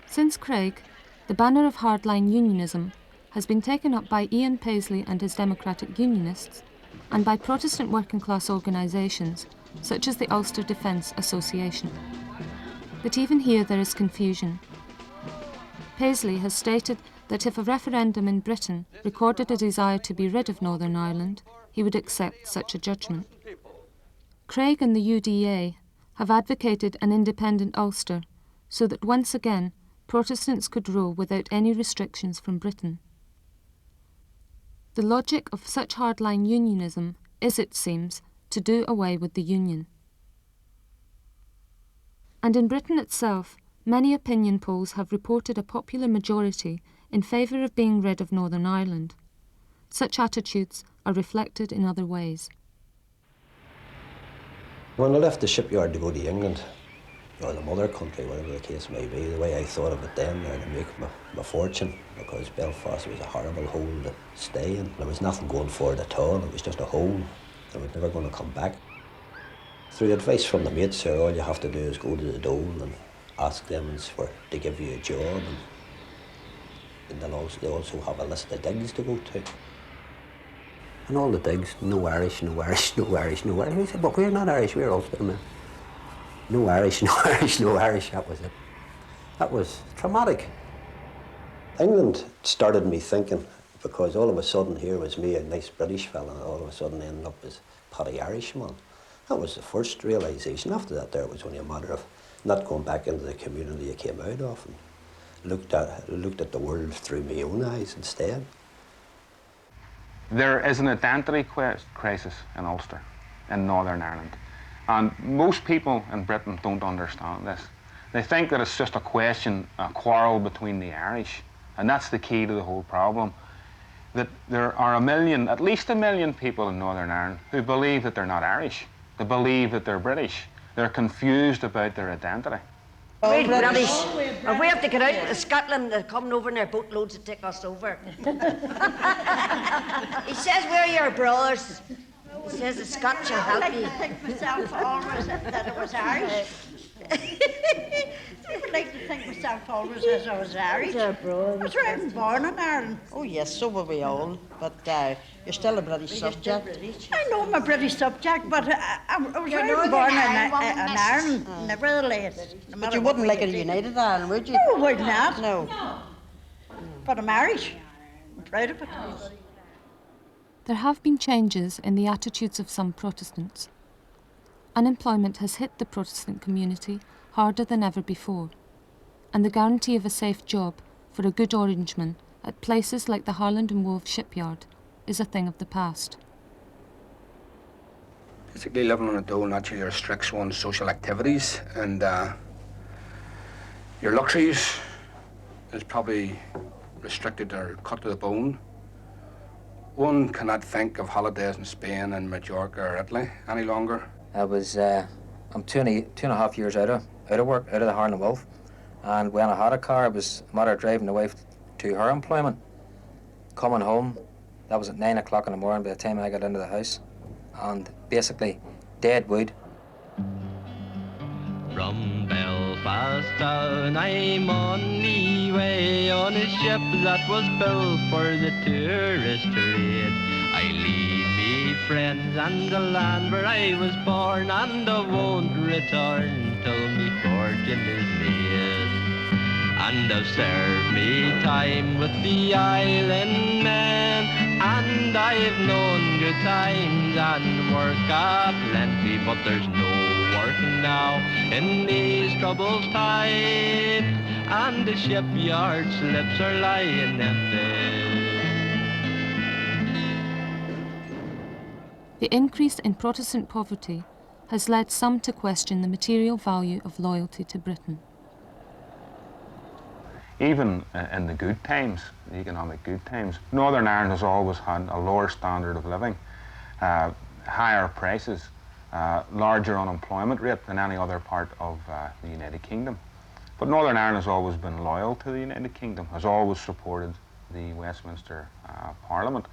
Since Craig, the banner of hardline unionism has been taken up by Ian Paisley and his Democratic Unionists, and by Protestant working class organisations such as the Ulster Defence Association. But even here there is confusion. Paisley has stated that if a referendum in Britain recorded a desire to be rid of Northern Ireland, he would accept such a judgment. Craig and the UDA have advocated an independent Ulster, so that once again Protestants could rule without any restrictions from Britain. The logic of such hardline unionism is, it seems, to do away with the Union. And in Britain itself, many opinion polls have reported a popular majority in favour of being rid of Northern Ireland. Such attitudes are reflected in other ways. When I left the shipyard to go to England, or the mother country, whatever the case may be, the way I thought of it then, to make my fortune, because Belfast was a horrible hole to stay in. There was nothing going for it at all. It was just a hole that was never going to come back. Through advice from the mates here, all you have to do is go to the dole and ask them to give you a job, and they also have a list of digs to go to. And all the digs, no Irish, no Irish, no Irish, no Irish. We said, but we're not Irish, we're Ulster men. No Irish, no Irish, no Irish, that was it. That was traumatic. England started me thinking because all of a sudden here was me, a nice British fella, and all of a sudden ended up as Paddy Irishman. That was the first realisation. After that there, it was only a matter of not going back into the community you came out of and looked at the world through my own eyes instead. There is an identity crisis in Ulster, in Northern Ireland. And most people in Britain don't understand this. They think that it's just a quarrel between the Irish. And that's the key to the whole problem. That there are at least a million people in Northern Ireland who believe that they're not Irish. They believe that they're British. They're confused about their identity. We're British. If we have to get out of Scotland, they're coming over in their boatloads to take us over. He says we're your brothers. He says the Scots will help you. I think myself always that it was Irish. I would like to think myself always as I was Irish. I was right and born in Ireland. Oh yes, so were we all. But you're still a British subject. I know I'm a British subject, but I was right and born in Ireland, nevertheless. But you wouldn't like a united Ireland, would you? No, I would not. No. But I'm Irish. I'm proud of it. There have been changes in the attitudes of some Protestants. Unemployment has hit the Protestant community harder than ever before, and the guarantee of a safe job for a good Orangeman at places like the Harland and Wolff shipyard is a thing of the past. Basically, living on a dole naturally restricts one's social activities, and your luxuries is probably restricted or cut to the bone. One cannot think of holidays in Spain and Majorca or Italy any longer. I'm 2.5 years out of work, out of the Harland and Wolff, and when I had a car, it was a matter of driving the wife to her employment. Coming home, that was at 9 o'clock in the morning by the time I got into the house, and basically dead wood. From Belfast town I'm on me way on a ship that was built for the tourist trade. I leave me friends and the land where I was born, and I won't return till me fortune is made. And I've served me time with the island men, and I've known good times and work plenty, but there's no work now in these troubled times, and the shipyard slips are lying empty. The increase in Protestant poverty has led some to question the material value of loyalty to Britain. Even in the good times, the economic good times, Northern Ireland has always had a lower standard of living, higher prices, larger unemployment rate than any other part of the United Kingdom. But Northern Ireland has always been loyal to the United Kingdom, has always supported the Westminster Parliament.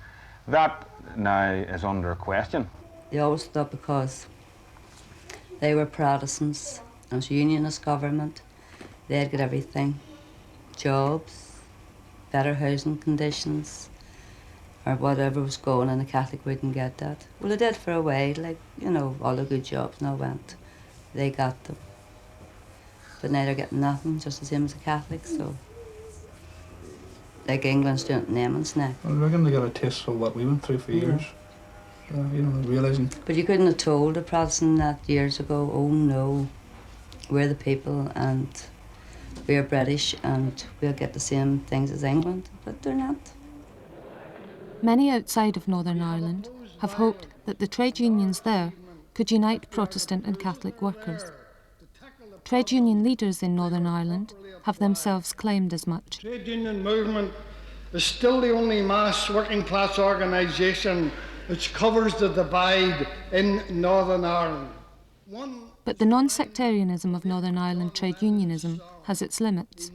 That now is under question. They always thought because they were Protestants, it was a unionist government, they'd get everything. Jobs, better housing conditions, or whatever was going on, the Catholic wouldn't get that. Well, they did for a while, like, you know, all the good jobs now went. They got them. But now they're getting nothing, just the same as the Catholics, so. Like England's doing it in Emmon's neck. I reckon they got a taste for what we went through for years. You know, realising. But you couldn't have told a Protestant that years ago, oh no, we're the people and we're British and we'll get the same things as England, but they're not. Many outside of Northern Ireland have hoped that the trade unions there could unite Protestant and Catholic workers. Trade union leaders in Northern Ireland have themselves claimed as much. The trade union movement is still the only mass working class organisation which covers the divide in Northern Ireland. But the non-sectarianism of Northern Ireland trade unionism has its limits.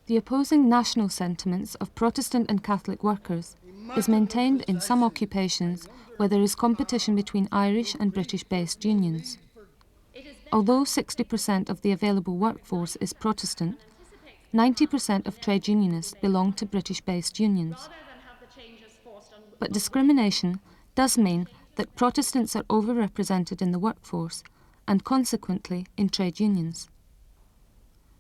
The opposing national sentiments of Protestant and Catholic workers is maintained in some occupations where there is competition between Irish and British-based unions. Although 60% of the available workforce is Protestant, 90% of trade unionists belong to British-based unions. But discrimination does mean that Protestants are overrepresented in the workforce and consequently in trade unions.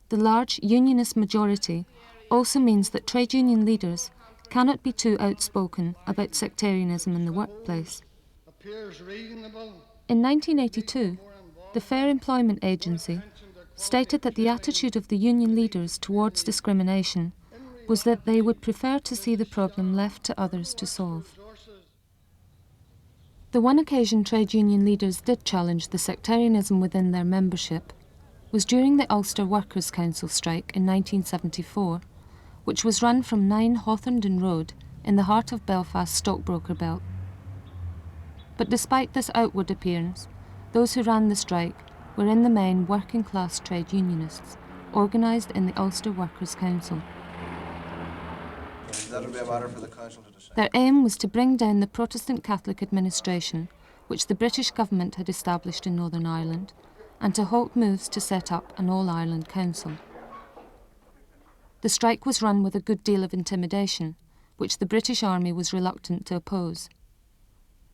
The large unionist majority also means that trade union leaders cannot be too outspoken about sectarianism in the workplace. In 1982, the Fair Employment Agency stated that the attitude of the union leaders towards discrimination was that they would prefer to see the problem left to others to solve. The one occasion trade union leaders did challenge the sectarianism within their membership was during the Ulster Workers' Council strike in 1974, which was run from 9 Hawthornden Road in the heart of Belfast's stockbroker belt. But despite this outward appearance, those who ran the strike were in the main working-class trade unionists, organised in the Ulster Workers' Council. That'll be a matter for the council to decide. Their aim was to bring down the Protestant Catholic administration, which the British government had established in Northern Ireland, and to halt moves to set up an all-Ireland council. The strike was run with a good deal of intimidation, which the British Army was reluctant to oppose.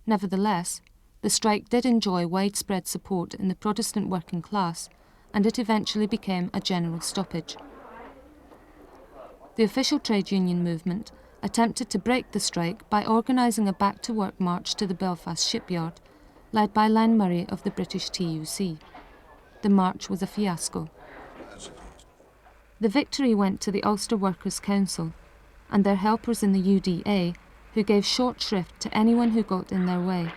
Nevertheless, the strike did enjoy widespread support in the Protestant working class, and it eventually became a general stoppage. The official trade union movement attempted to break the strike by organising a back-to-work march to the Belfast shipyard, led by Len Murray of the British TUC. The march was a fiasco. The victory went to the Ulster Workers' Council and their helpers in the UDA, who gave short shrift to anyone who got in their way.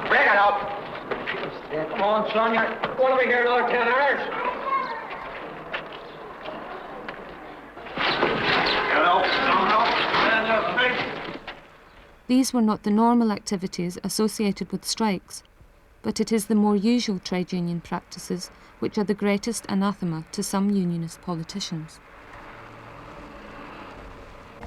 Break it up! Come on, son, you're going to be here another 10 hours. These were not the normal activities associated with strikes, but it is the more usual trade union practices which are the greatest anathema to some unionist politicians.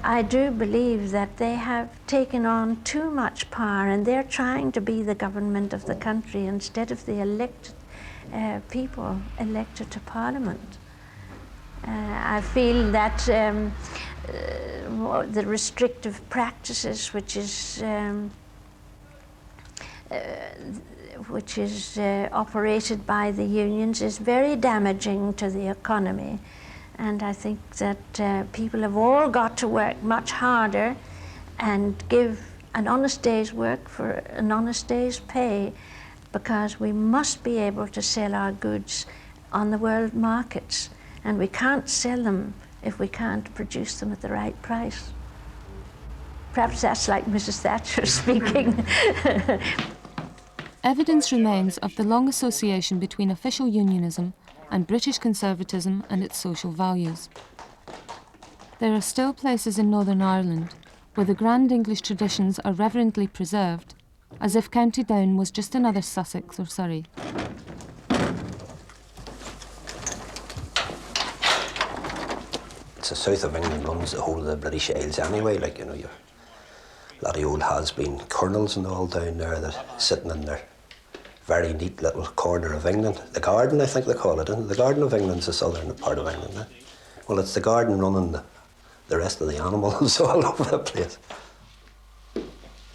I do believe that they have taken on too much power and they're trying to be the government of the country instead of the elected people elected to Parliament. I feel that the restrictive practices which is operated by the unions is very damaging to the economy. And I think that people have all got to work much harder and give an honest day's work for an honest day's pay, because we must be able to sell our goods on the world markets, and we can't sell them if we can't produce them at the right price. Perhaps that's like Mrs. Thatcher speaking. Evidence remains of the long association between official unionism and British conservatism and its social values. There are still places in Northern Ireland where the grand English traditions are reverently preserved, as if County Down was just another Sussex or Surrey. It's the south of England runs the whole of the British Isles anyway, like, you know, you're a lot of old has-been colonels and all down there that sitting in their very neat little corner of England. The garden, I think they call it, isn't it? The Garden of England's the southern part of England. Eh? Well, it's the garden running the rest of the animals all over the place.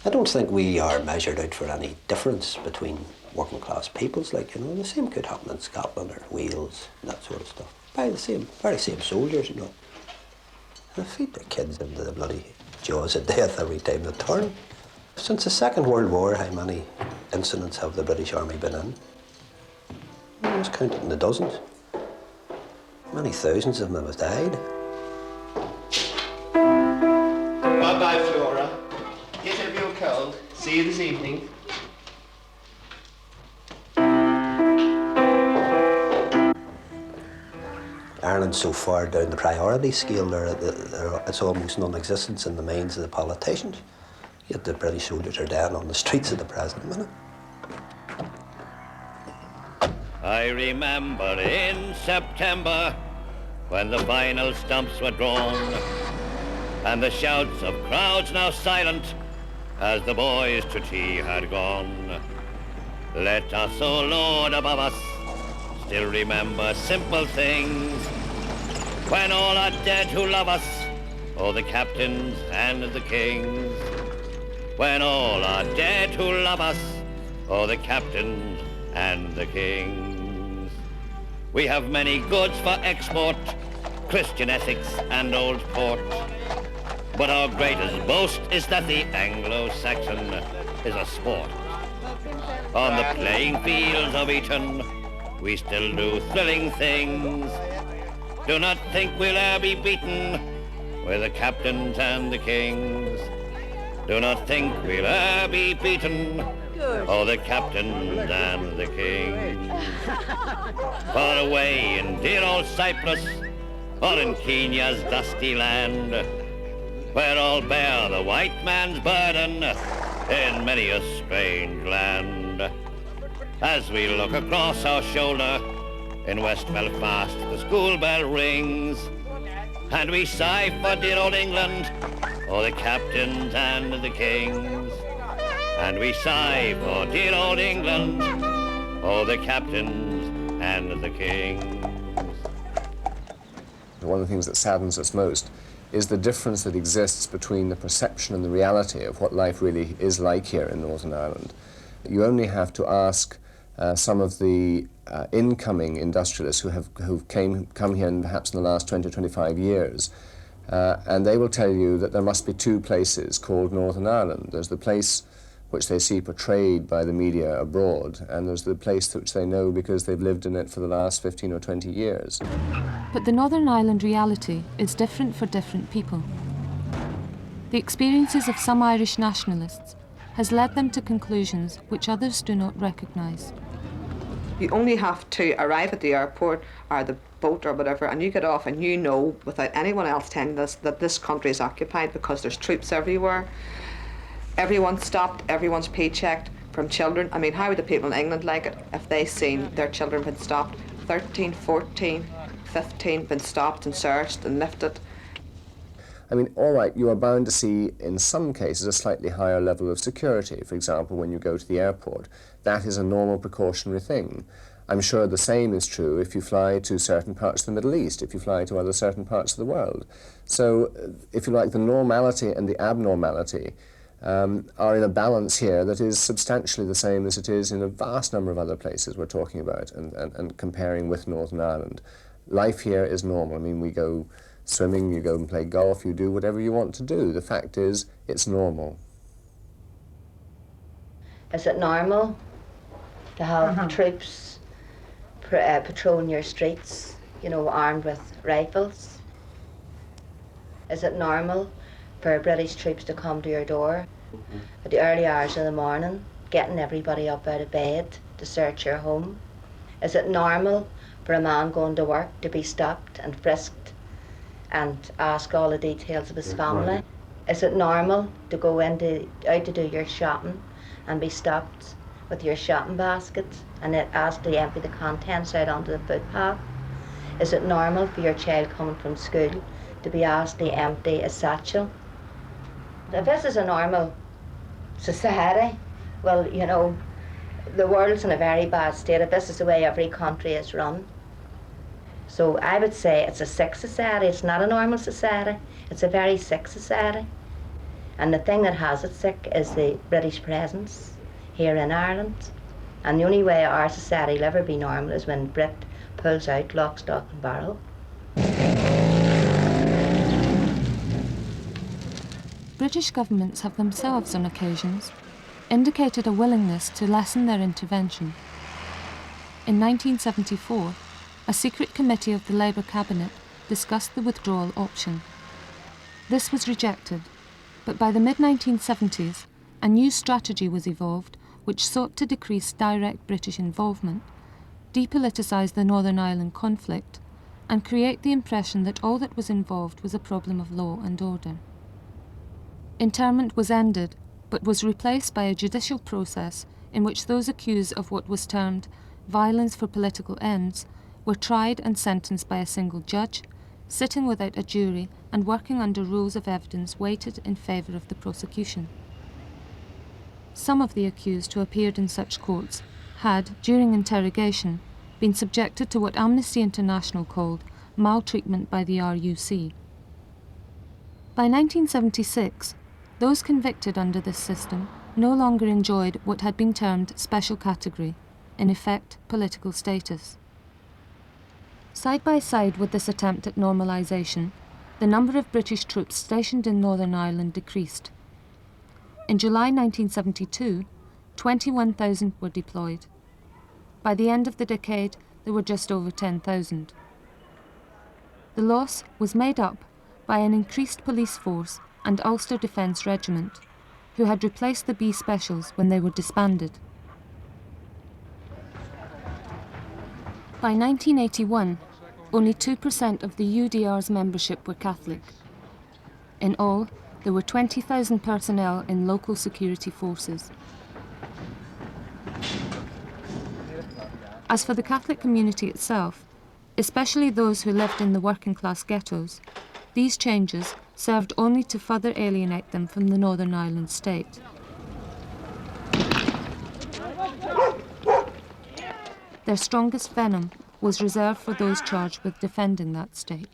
I don't think we are measured out for any difference between working class peoples. Like, you know, the same could happen in Scotland or Wales and that sort of stuff. By the very same soldiers, you know. They feed their kids into the bloody jaws of death every time they turn. Since the Second World War, how many incidents have the British Army been in? I was counting in the dozens. Many thousands of them have died. Bye-bye, Flora. Get over your cold. See you this evening. Ireland's so far down the priority scale, it's almost non-existent in the minds of the politicians. Yet the British soldiers are down on the streets at the present minute. I remember in September when the final stumps were drawn and the shouts of crowds now silent as the boys to tea had gone. Let us, O Lord above us, still remember simple things when all are dead who love us, oh the captains and the kings. When all are dead who love us, oh the captains and the kings. We have many goods for export, Christian ethics and old port, But our greatest boast is that the Anglo-Saxon is a sport. On the playing fields of Eton, we still do thrilling things. Do not think we'll e'er be beaten, we're the captains and the kings. Do not think we'll e'er be beaten, oh, the captains and the kings. Far away in dear old Cyprus, or in Kenya's dusty land, where all bear the white man's burden in many a strange land. As we look across our shoulder in West Belfast, the school bell rings, and we sigh for dear old England, oh, the captains and the kings. And we sigh for dear old England, oh, the captains and the kings. One of the things that saddens us most is the difference that exists between the perception and the reality of what life really is like here in Northern Ireland. You only have to ask some of the incoming industrialists who've come here perhaps in the last 20 or 25 years, and they will tell you that there must be two places called Northern Ireland. There's the place which they see portrayed by the media abroad, and there's the place which they know because they've lived in it for the last 15 or 20 years. But the Northern Ireland reality is different for different people. The experiences of some Irish nationalists has led them to conclusions which others do not recognise. You only have to arrive at the airport or the boat or whatever, and you get off and you know, without anyone else telling us, that this country is occupied because there's troops everywhere. Everyone's stopped, everyone's paychecked, from children. I mean, how would the people in England like it if they seen their children been stopped? 13, 14, 15 been stopped and searched and lifted. I mean, all right, you are bound to see, in some cases, a slightly higher level of security. For example, when you go to the airport, that is a normal precautionary thing. I'm sure the same is true if you fly to certain parts of the Middle East, if you fly to other certain parts of the world. So, if you like, the normality and the abnormality are in a balance here that is substantially the same as it is in a vast number of other places we're talking about and comparing with Northern Ireland. Life here is normal. I mean, we go swimming, you go and play golf, you do whatever you want to do. The fact is, it's normal. Is it normal to have troops patrolling your streets, you know, armed with rifles? Is it normal for British troops to come to your door at the early hours of the morning, getting everybody up out of bed to search your home? Is it normal for a man going to work to be stopped and frisked and ask all the details of his family? Is it normal to go out to do your shopping and be stopped with your shopping basket and asked to empty the contents out onto the footpath? Is it normal for your child coming from school to be asked to empty a satchel? If this is a normal society, well, you know, the world's in a very bad state if this is the way every country is run. So I would say it's a sick society. It's not a normal society. It's a very sick society. And the thing that has it sick is the British presence here in Ireland. And the only way our society will ever be normal is when Brit pulls out lock, stock and barrel. British governments have themselves, on occasions, indicated a willingness to lessen their intervention. In 1974, a secret committee of the Labour cabinet discussed the withdrawal option. This was rejected, but by the mid-1970s, a new strategy was evolved which sought to decrease direct British involvement, depoliticise the Northern Ireland conflict, and create the impression that all that was involved was a problem of law and order. Internment was ended, but was replaced by a judicial process in which those accused of what was termed violence for political ends were tried and sentenced by a single judge, sitting without a jury and working under rules of evidence weighted in favour of the prosecution. Some of the accused who appeared in such courts had, during interrogation, been subjected to what Amnesty International called maltreatment by the RUC. By 1976, those convicted under this system no longer enjoyed what had been termed special category, in effect political status. Side by side with this attempt at normalisation, the number of British troops stationed in Northern Ireland decreased. In July 1972, 21,000 were deployed. By the end of the decade, there were just over 10,000. The loss was made up by an increased police force and Ulster Defence Regiment, who had replaced the B Specials when they were disbanded. By 1981, only 2% of the UDR's membership were Catholic. In all, there were 20,000 personnel in local security forces. As for the Catholic community itself, especially those who lived in the working class ghettos, these changes served only to further alienate them from the Northern Ireland state. Their strongest venom was reserved for those charged with defending that state.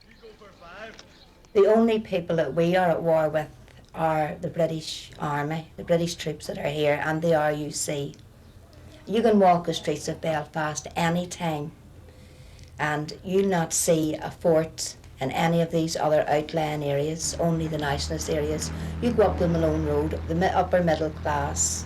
The only people that we are at war with are the British Army, the British troops that are here, and the RUC. You can walk the streets of Belfast any time and you'll not see a fort in any of these other outlying areas, only the nationalist areas. You go up the Malone Road, the upper middle class,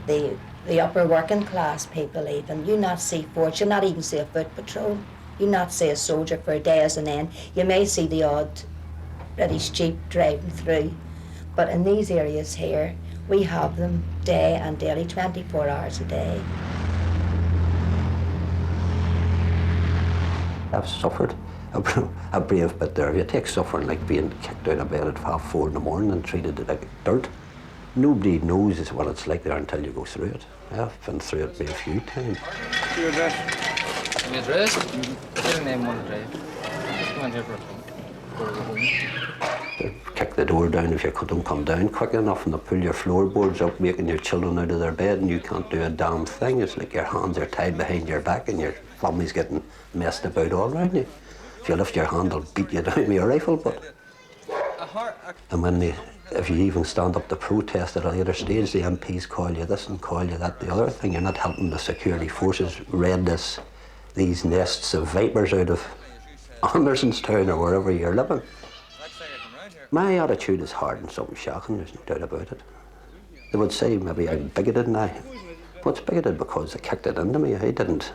the upper working class people even, you not see forts, you'll not even see a foot patrol, you not see a soldier for days and then. You may see the odd British jeep driving through, but in these areas here, we have them day and daily, 24 hours a day. I've suffered a brave bit there. If you take suffering like being kicked out of bed at 4:30 in the morning and treated like dirt, nobody knows what it's like there until you go through it. I've been through it a few times. Your address? My address? What's your name on the drive? Just come in here for a phone. They kick the door down if you don't come down quick enough, and they pull your floorboards up, making your children out of their bed, and you can't do a damn thing. It's like your hands are tied behind your back and your family's getting messed about all around you. If you lift your hand, they'll beat you down with a rifle butt. And when if you even stand up to protest at a later stage, the MPs call you this and call you that. The other thing, you're not helping the security forces raid these nests of vipers out of Andersonstown or wherever you're living. My attitude is hard and something shocking, there's no doubt about it. They would say maybe I'm bigoted now. But it's bigoted because they kicked it into me. I didn't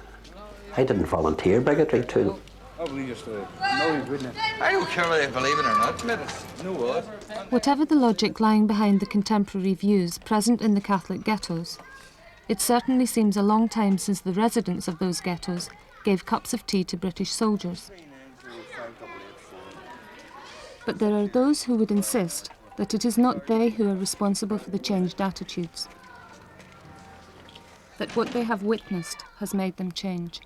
volunteer bigotry to them. I believe you still. No, you wouldn't. I don't care whether they believe it or not, mate. No what. Whatever the logic lying behind the contemporary views present in the Catholic ghettos, it certainly seems a long time since the residents of those ghettos gave cups of tea to British soldiers. But there are those who would insist that it is not they who are responsible for the changed attitudes, that what they have witnessed has made them change.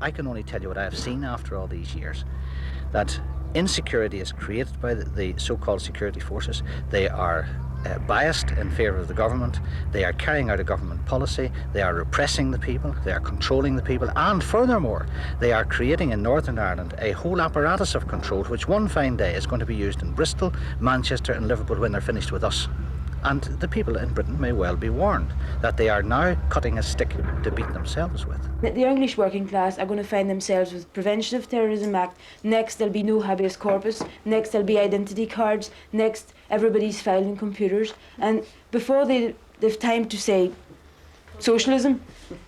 I can only tell you what I have seen after all these years, that insecurity is created by the so-called security forces. They are biased in favour of the government, they are carrying out a government policy, they are repressing the people, they are controlling the people, and furthermore, they are creating in Northern Ireland a whole apparatus of control which one fine day is going to be used in Bristol, Manchester and Liverpool when they're finished with us. And the people in Britain may well be warned that they are now cutting a stick to beat themselves with. The English working class are going to find themselves with Prevention of Terrorism Act. Next there'll be no habeas corpus. Next there'll be identity cards. Next everybody's filing computers. And before they've time to say socialism,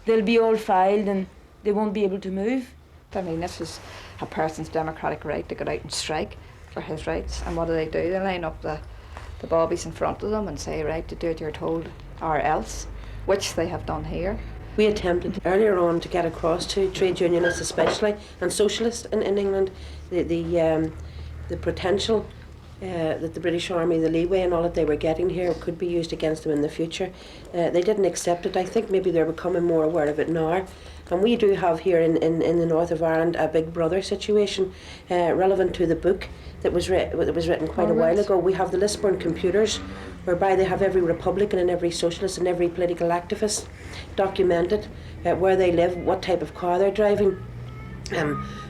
they'll be all filed and they won't be able to move. I mean, this is a person's democratic right to go out and strike for his rights. And what do? They line up the bobbies in front of them and say, right, to do it you're told, or else, which they have done here. We attempted earlier on to get across to trade unionists especially, and socialists in England, the potential that the British Army, the leeway and all that they were getting here could be used against them in the future. They didn't accept it. I think maybe they're becoming more aware of it now. And we do have here in the north of Ireland a Big Brother situation relevant to the book that was written quite a while ago. We have the Lisburn computers, whereby they have every Republican and every socialist and every political activist documented, where they live, what type of car they're driving,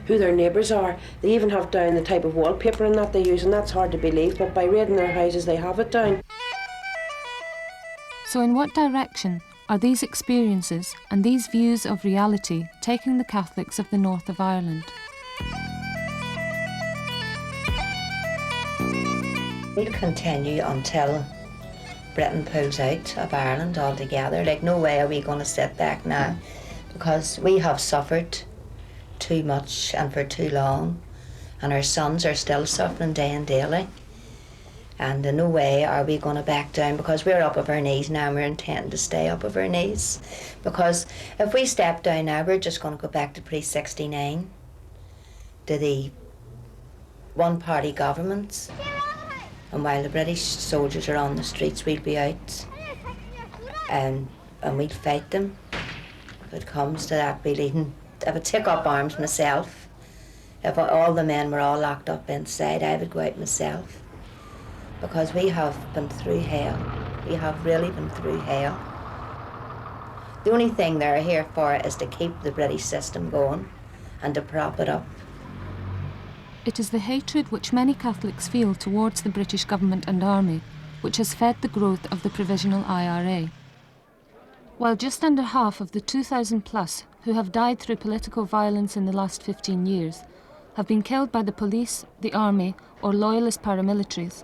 who their neighbours are. They even have down the type of wallpaper and that they use, and that's hard to believe, but by raiding their houses they have it down. So in what direction are these experiences and these views of reality taking the Catholics of the north of Ireland? we'll continue until Britain pulls out of Ireland altogether. Like, no way are we going to sit back now, because we have suffered too much and for too long, and our sons are still suffering day and daily. And in no way are we going to back down, because we're up of our knees now and we're intending to stay up of our knees. Because if we step down now, we're just going to go back to pre-69, to the one-party governments. And while the British soldiers are on the streets, we'll be out and we'll fight them. If it comes to that, I would take up arms myself. If all the men were all locked up inside, I would go out myself. Because we have been through hell. We have really been through hell. The only thing they're here for is to keep the British system going and to prop it up. It is the hatred which many Catholics feel towards the British government and army which has fed the growth of the Provisional IRA. While just under half of the 2,000 plus who have died through political violence in the last 15 years have been killed by the police, the army or loyalist paramilitaries,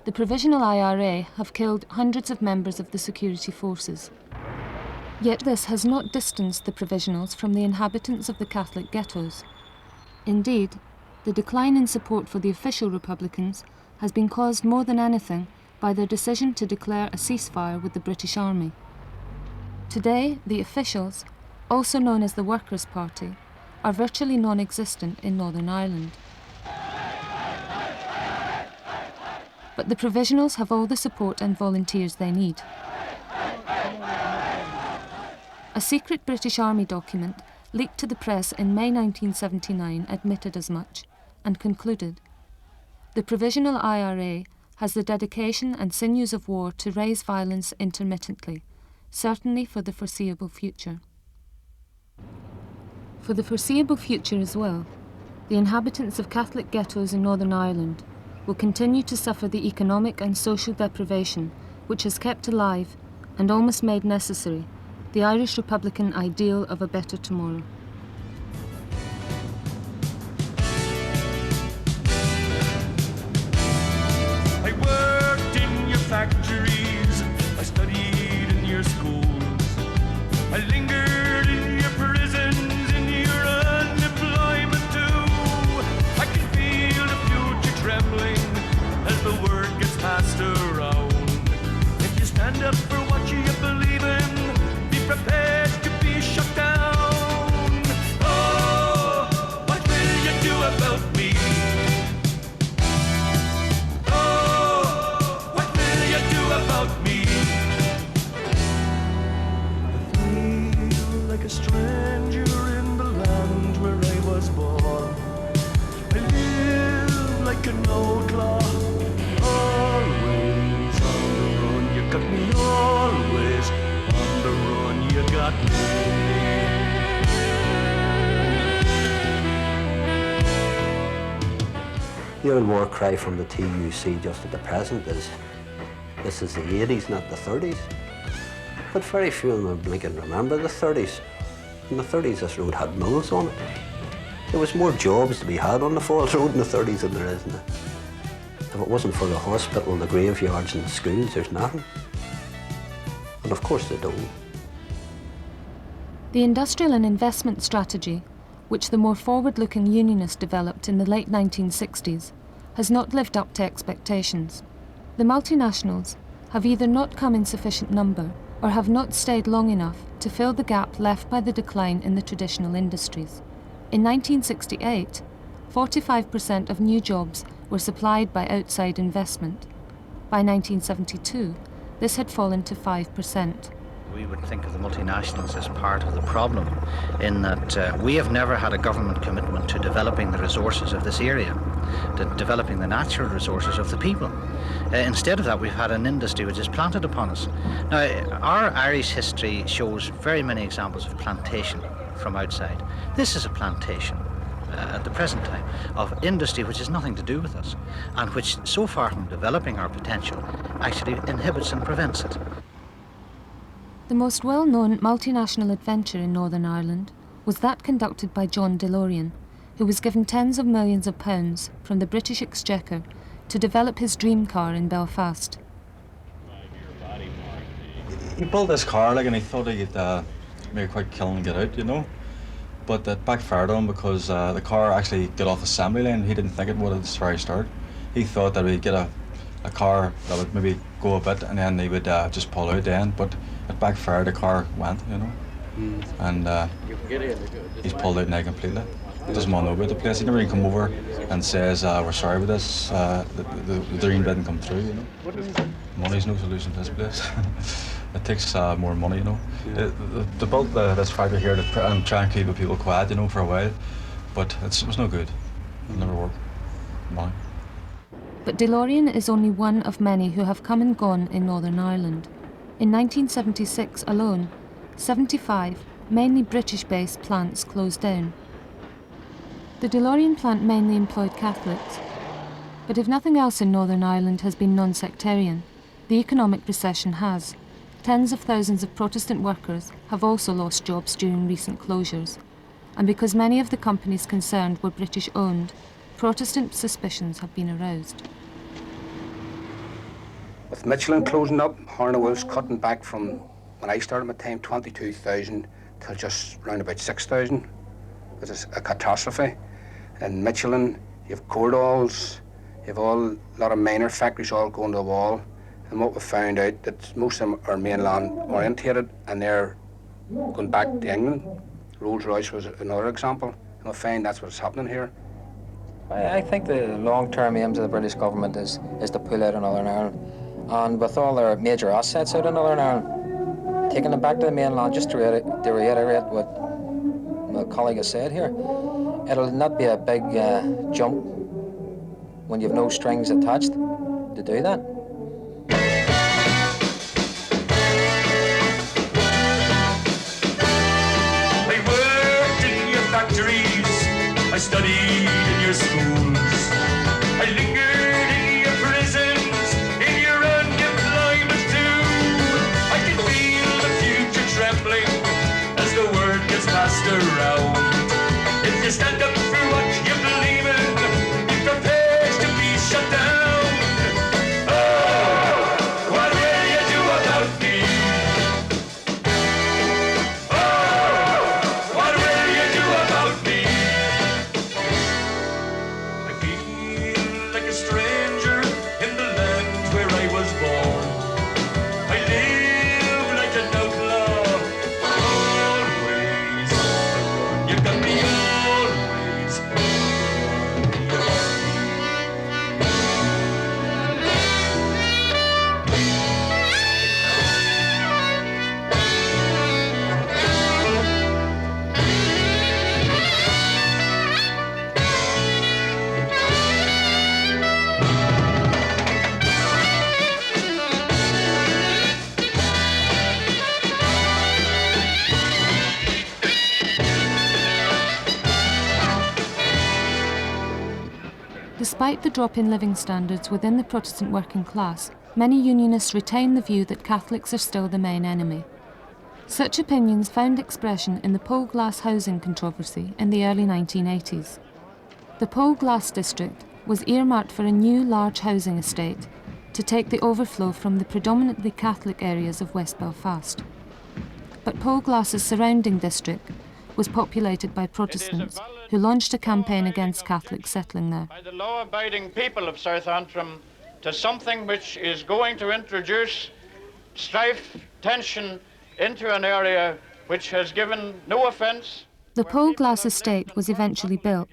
the Provisional IRA have killed hundreds of members of the security forces. Yet this has not distanced the Provisionals from the inhabitants of the Catholic ghettos. Indeed, the decline in support for the official Republicans has been caused more than anything by their decision to declare a ceasefire with the British Army. Today, the officials, also known as the Workers' Party, are virtually non-existent in Northern Ireland. But the Provisionals have all the support and volunteers they need. A secret British Army document leaked to the press in May 1979 admitted as much and concluded, "The Provisional IRA has the dedication and sinews of war to raise violence intermittently, certainly for the foreseeable future." For the foreseeable future as well, the inhabitants of Catholic ghettos in Northern Ireland will continue to suffer the economic and social deprivation which has kept alive and almost made necessary the Irish Republican ideal of a better tomorrow. I worked in your factories, I studied in your schools, I lingered in your prisons, in your unemployment too. I can feel the future trembling as the word gets passed around. If you stand up for what you believe in, be prepared to be shut down. Oh, what will you do about me? Oh, what will you do about me? I feel like a stranger in the land where I was born. I live like an outlaw, always on the run. You got me always on the run, you got me. The old war cry from the TUC just at the present is, this is the 80s, not the 30s. But very few of them blinking remember the 30s. In the 30s, this road had mills on it. There was more jobs to be had on the Falls Road in the 30s than there is now. If it wasn't for the hospital, the graveyards and the schools, there's nothing. And of course they don't. The industrial and investment strategy, which the more forward-looking unionists developed in the late 1960s, has not lived up to expectations. The multinationals have either not come in sufficient number or have not stayed long enough to fill the gap left by the decline in the traditional industries. In 1968, 45% of new jobs were supplied by outside investment. By 1972, this had fallen to 5%. We would think of the multinationals as part of the problem, in that we have never had a government commitment to developing the resources of this area, to developing the natural resources of the people. Instead of that, we've had an industry which is planted upon us. Now, our Irish history shows very many examples of plantation from outside. This is a plantation at the present time of industry which has nothing to do with us, and which, so far from developing our potential, actually inhibits and prevents it. The most well-known multinational adventure in Northern Ireland was that conducted by John DeLorean, who was given tens of millions of pounds from the British Exchequer to develop his dream car in Belfast. He built this car and he thought he could make a quick killing and get out, you know. But it backfired on him because the car actually got off the assembly line. He didn't think it would at the very start. He thought that we'd get a car that would maybe go a bit and then he would just pull out then. But it backfired, the car went, you know. And he's pulled out now completely. He doesn't want to know about the place. He never even come over and says, we're sorry about this, the dream didn't come through, you know. Money's no solution to this place. It takes more money, you know. They built this factory here to try and keep the people quiet, you know, for a while, but it was no good. It'll never work. Money. But DeLorean is only one of many who have come and gone in Northern Ireland. In 1976 alone, 75, mainly British-based plants closed down. The DeLorean plant mainly employed Catholics, but if nothing else in Northern Ireland has been non-sectarian, the economic recession has. Tens of thousands of Protestant workers have also lost jobs during recent closures, and because many of the companies concerned were British-owned, Protestant suspicions have been aroused. With Michelin closing up, Harna Wolf's cutting back from, when I started my time, 22,000 to just round about 6,000. It was a catastrophe. And Michelin, you have Cordalls, you have a lot of minor factories all going to the wall. And what we found out that most of them are mainland orientated and they're going back to England. Rolls-Royce was another example. And we find that's what's happening here. I think the long-term aims of the British government is to pull out of Northern Ireland. And with all their major assets out of Northern Ireland, taking them back to the mainland, just to reiterate what my colleague has said here, it'll not be a big jump when you've no strings attached to do that. I worked in your factories, I studied in your schools, I lingered in your prisons, in your unemployment too. I can feel the future trembling as the word gets passed around. If you stand up for what you believe in, be prepared to be shut down. Oh, what will you do about me? Oh, what will you do about me? I feel like a stranger in the land where I was born. I live like an outlaw, always on. You got me always Despite the drop in living standards within the Protestant working class, many unionists retain the view that Catholics are still the main enemy. Such opinions found expression in the Pole Glass housing controversy in the early 1980s. The Pole Glass district was earmarked for a new large housing estate to take the overflow from the predominantly Catholic areas of West Belfast. But Pole Glass's surrounding district was populated by Protestants who launched a campaign against Catholics settling there. By the law-abiding people of South Antrim to something which is going to introduce strife, tension into an area which has given no offence. The Pole Glass estate was eventually built,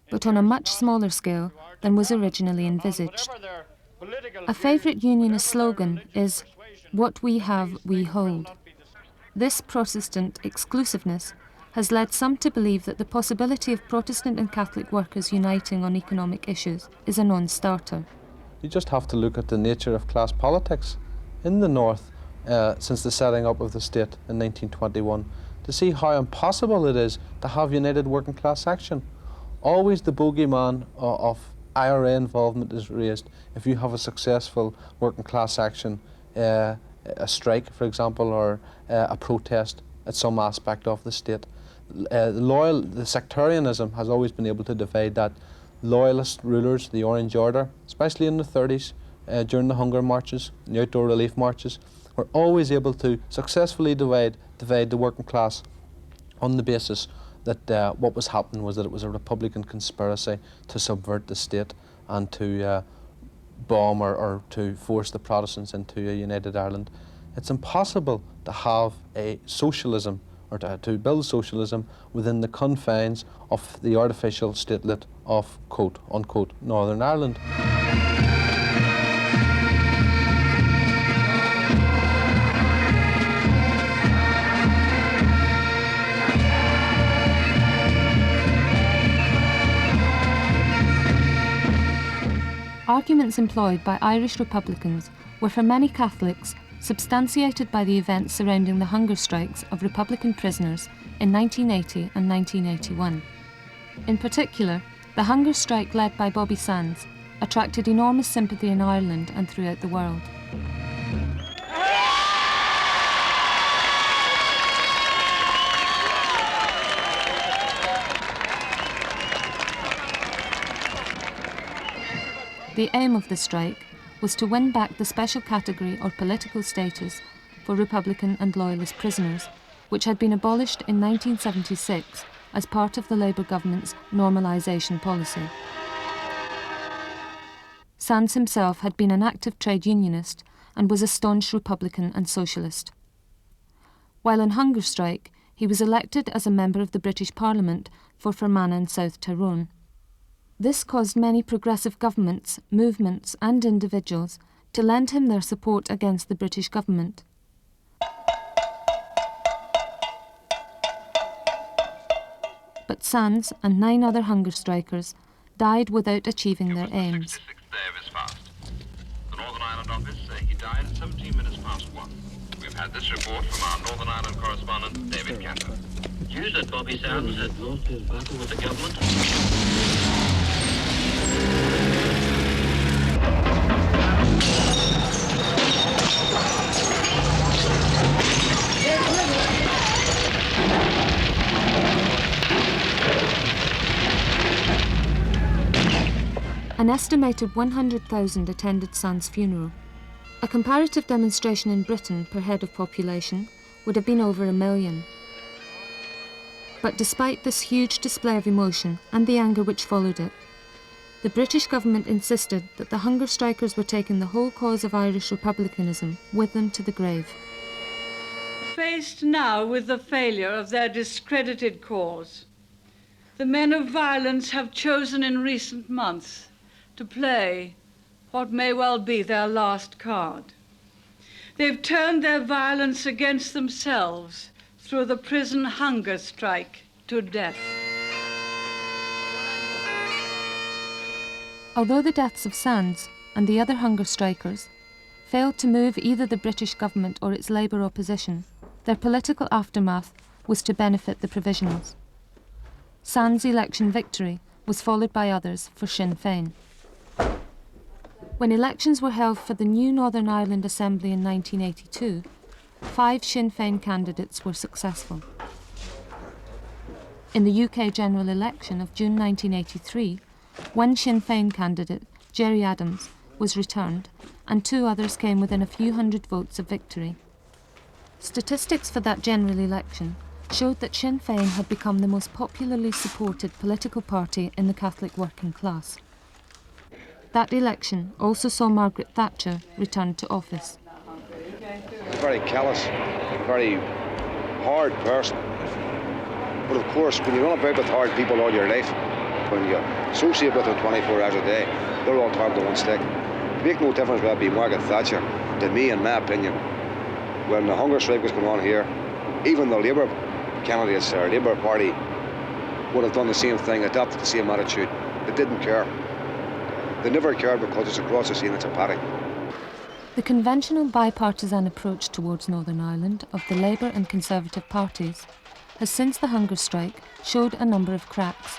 but on a much smaller scale than was originally envisaged. A favourite unionist slogan is, "What we have, we hold." This Protestant exclusiveness has led some to believe that the possibility of Protestant and Catholic workers uniting on economic issues is a non-starter. You just have to look at the nature of class politics in the North since the setting up of the state in 1921 to see how impossible it is to have united working class action. Always the bogeyman of IRA involvement is raised if you have a successful working class action, a strike, for example, or a protest at some aspect of the state. The sectarianism has always been able to divide that. loyalist rulers, the Orange Order, especially in the 30s, during the hunger marches, the outdoor relief marches, were always able to successfully divide the working class on the basis that what was happening was that it was a Republican conspiracy to subvert the state and to bomb or to force the Protestants into a united Ireland. It's impossible to have a socialism or to build socialism within the confines of the artificial statelet of, quote unquote, Northern Ireland. Arguments employed by Irish Republicans were for many Catholics substantiated by the events surrounding the hunger strikes of Republican prisoners in 1980 and 1981. In particular, the hunger strike led by Bobby Sands attracted enormous sympathy in Ireland and throughout the world. The aim of the strike was to win back the special category or political status for Republican and Loyalist prisoners, which had been abolished in 1976 as part of the Labour government's Normalization policy. Sands himself had been an active trade unionist and was a staunch Republican and Socialist. While on hunger strike, he was elected as a member of the British Parliament for Fermanagh and South Tyrone. This caused many progressive governments, movements and individuals to lend him their support against the British government. But Sands and 9 other hunger strikers died without achieving their aims. The Northern Ireland office, he died at 17 minutes past 1. We've had this report from our Northern Ireland correspondent, David Cantor. News that Bobby Sands had lost his battle with the government. An estimated 100,000 attended Sands' funeral. A comparative demonstration in Britain per head of population would have been over 1 million. But despite this huge display of emotion and the anger which followed it, the British government insisted that the hunger strikers were taking the whole cause of Irish republicanism with them to the grave. Faced now with the failure of their discredited cause, the men of violence have chosen in recent months to play what may well be their last card. They've turned their violence against themselves through the prison hunger strike to death. Although the deaths of Sands and the other hunger strikers failed to move either the British government or its Labour opposition, their political aftermath was to benefit the Provisionals. Sands' election victory was followed by others for Sinn Fein. When elections were held for the new Northern Ireland Assembly in 1982, 5 Sinn Fein candidates were successful. In the UK general election of June 1983, 1 Sinn Fein candidate, Gerry Adams, was returned, and 2 others came within a few hundred votes of victory. Statistics for that general election showed that Sinn Fein had become the most popularly supported political party in the Catholic working class. That election also saw Margaret Thatcher return to office. He's a very callous, very hard person. But of course, when you run about with hard people all your life, when you associate with them 24 hours a day, they're all tarred to one stick. Make no difference whether it be Margaret Thatcher, to me, in my opinion. When the hunger strike was going on here, even the Labour candidates, or Labour Party, would have done the same thing, adopted the same attitude. They didn't care. They never cared because it's across the scene, it's a party. The conventional bipartisan approach towards Northern Ireland of the Labour and Conservative parties has since the hunger strike showed a number of cracks.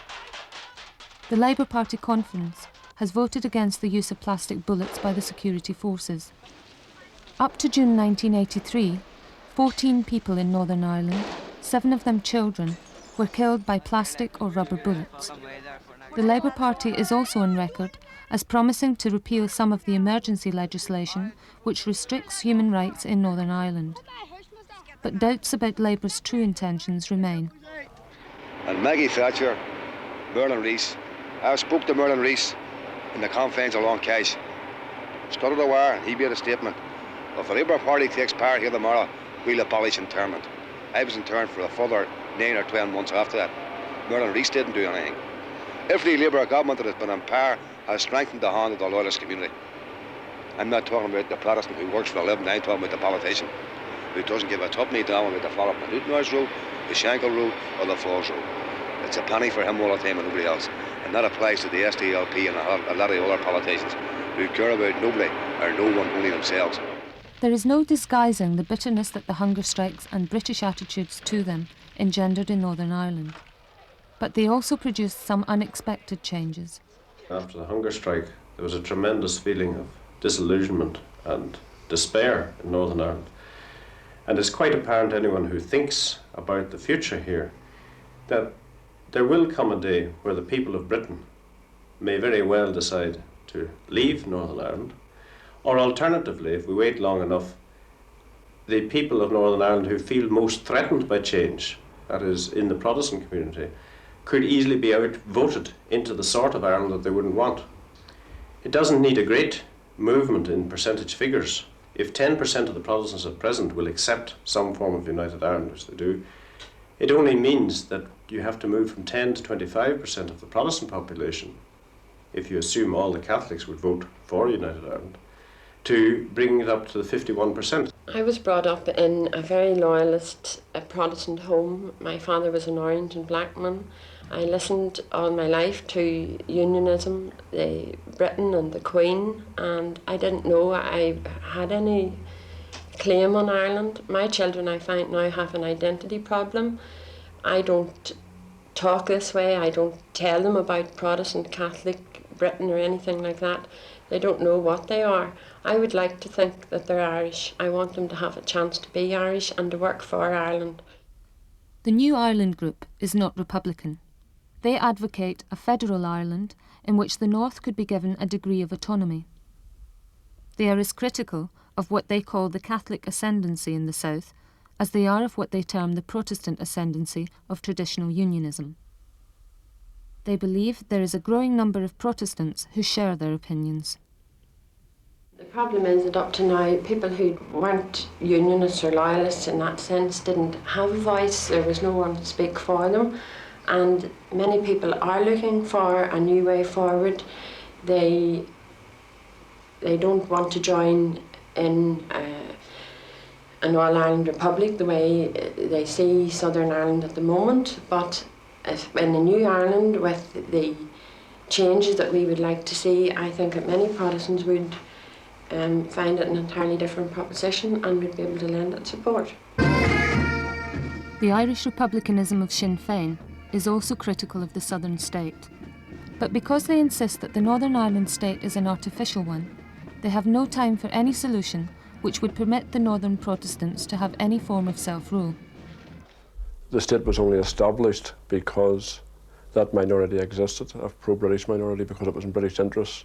The Labour Party conference has voted against the use of plastic bullets by the security forces. Up to June 1983, 14 people in Northern Ireland, 7 of them children, were killed by plastic or rubber bullets. The Labour Party is also on record as promising to repeal some of the emergency legislation which restricts human rights in Northern Ireland. But doubts about Labour's true intentions remain. And Maggie Thatcher, Merlin Rees, I spoke to Merlin Rees in the confines of Long Cash. Studded a wire, he made a statement. If the Labour Party takes power here tomorrow, we'll abolish internment. I was interned for a further 9 or 12 months after that. Merlin Rees didn't do anything. Every Labour government that has been in power has strengthened the hand of the loyalist community. I'm not talking about the Protestant who works for a living, I'm talking about the politician who doesn't give a tuppenny down with the follow up the Newtonards Road, the Shankill Road, or the Falls Road. It's a penny for him all the time and nobody else. And that applies to the SDLP and a lot of the other politicians who care about nobody or no one, only themselves. There is no disguising the bitterness that the hunger strikes and British attitudes to them engendered in Northern Ireland. But they also produced some unexpected changes. After the hunger strike, there was a tremendous feeling of disillusionment and despair in Northern Ireland. And it's quite apparent to anyone who thinks about the future here that there will come a day where the people of Britain may very well decide to leave Northern Ireland, or alternatively, if we wait long enough, the people of Northern Ireland who feel most threatened by change, that is in the Protestant community, could easily be outvoted into the sort of Ireland that they wouldn't want. It doesn't need a great movement in percentage figures. If 10% of the Protestants at present will accept some form of United Ireland, which they do, it only means that you have to move from 10 to 25% of the Protestant population, if you assume all the Catholics would vote for United Ireland, to bring it up to the 51%. I was brought up in a very loyalist Protestant home. My father was an orange and black man. I listened all my life to unionism, the Britain and the Queen, and I didn't know I had any claim on Ireland. My children, I find now, have an identity problem. I don't talk this way. I don't tell them about Protestant, Catholic Britain or anything like that. They don't know what they are. I would like to think that they're Irish. I want them to have a chance to be Irish and to work for Ireland. The New Ireland group is not Republican. They advocate a federal Ireland in which the North could be given a degree of autonomy. They are as critical of what they call the Catholic ascendancy in the South as they are of what they term the Protestant ascendancy of traditional unionism. They believe there is a growing number of Protestants who share their opinions. The problem is that up to now, people who weren't unionists or loyalists in that sense didn't have a voice. There was no one to speak for them. And many people are looking for a new way forward. They don't want to join in an All-Ireland Republic the way they see Southern Ireland at the moment. But if in the New Ireland, with the changes that we would like to see, I think that many Protestants would find it an entirely different proposition and would be able to lend it support. The Irish republicanism of Sinn Fein is also critical of the southern state. But because they insist that the Northern Ireland state is an artificial one, they have no time for any solution which would permit the Northern Protestants to have any form of self-rule. The state was only established because that minority existed, a pro-British minority, because it was in British interests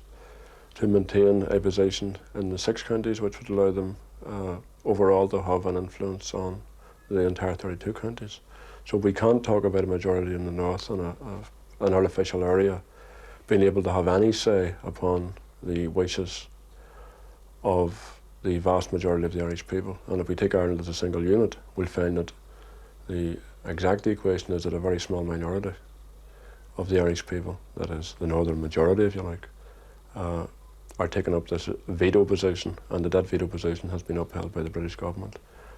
to maintain a position in the 6 counties, which would allow them overall to have an influence on the entire 32 counties. So we can't talk about a majority in the north and an artificial area being able to have any say upon the wishes of the vast majority of the Irish people. And if we take Ireland as a single unit, we'll find that the exact equation is that a very small minority of the Irish people, that is the northern majority if you like, are taking up this veto position, and that veto position has been upheld by the British government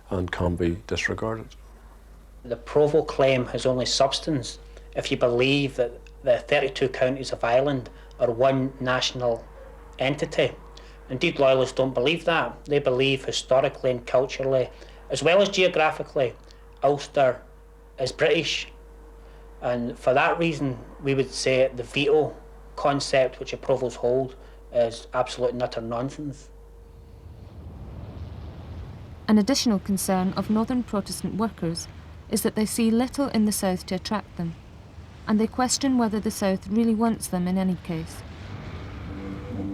and can be disregarded. The Provo claim has only substance if you believe that the 32 counties of Ireland are one national entity. Indeed, loyalists don't believe that. They believe historically and culturally, as well as geographically, Ulster is British. And for that reason, we would say the veto concept which the Provos hold is absolute and utter nonsense. An additional concern of Northern Protestant workers is that they see little in the South to attract them. and they question whether the South really wants them in any case.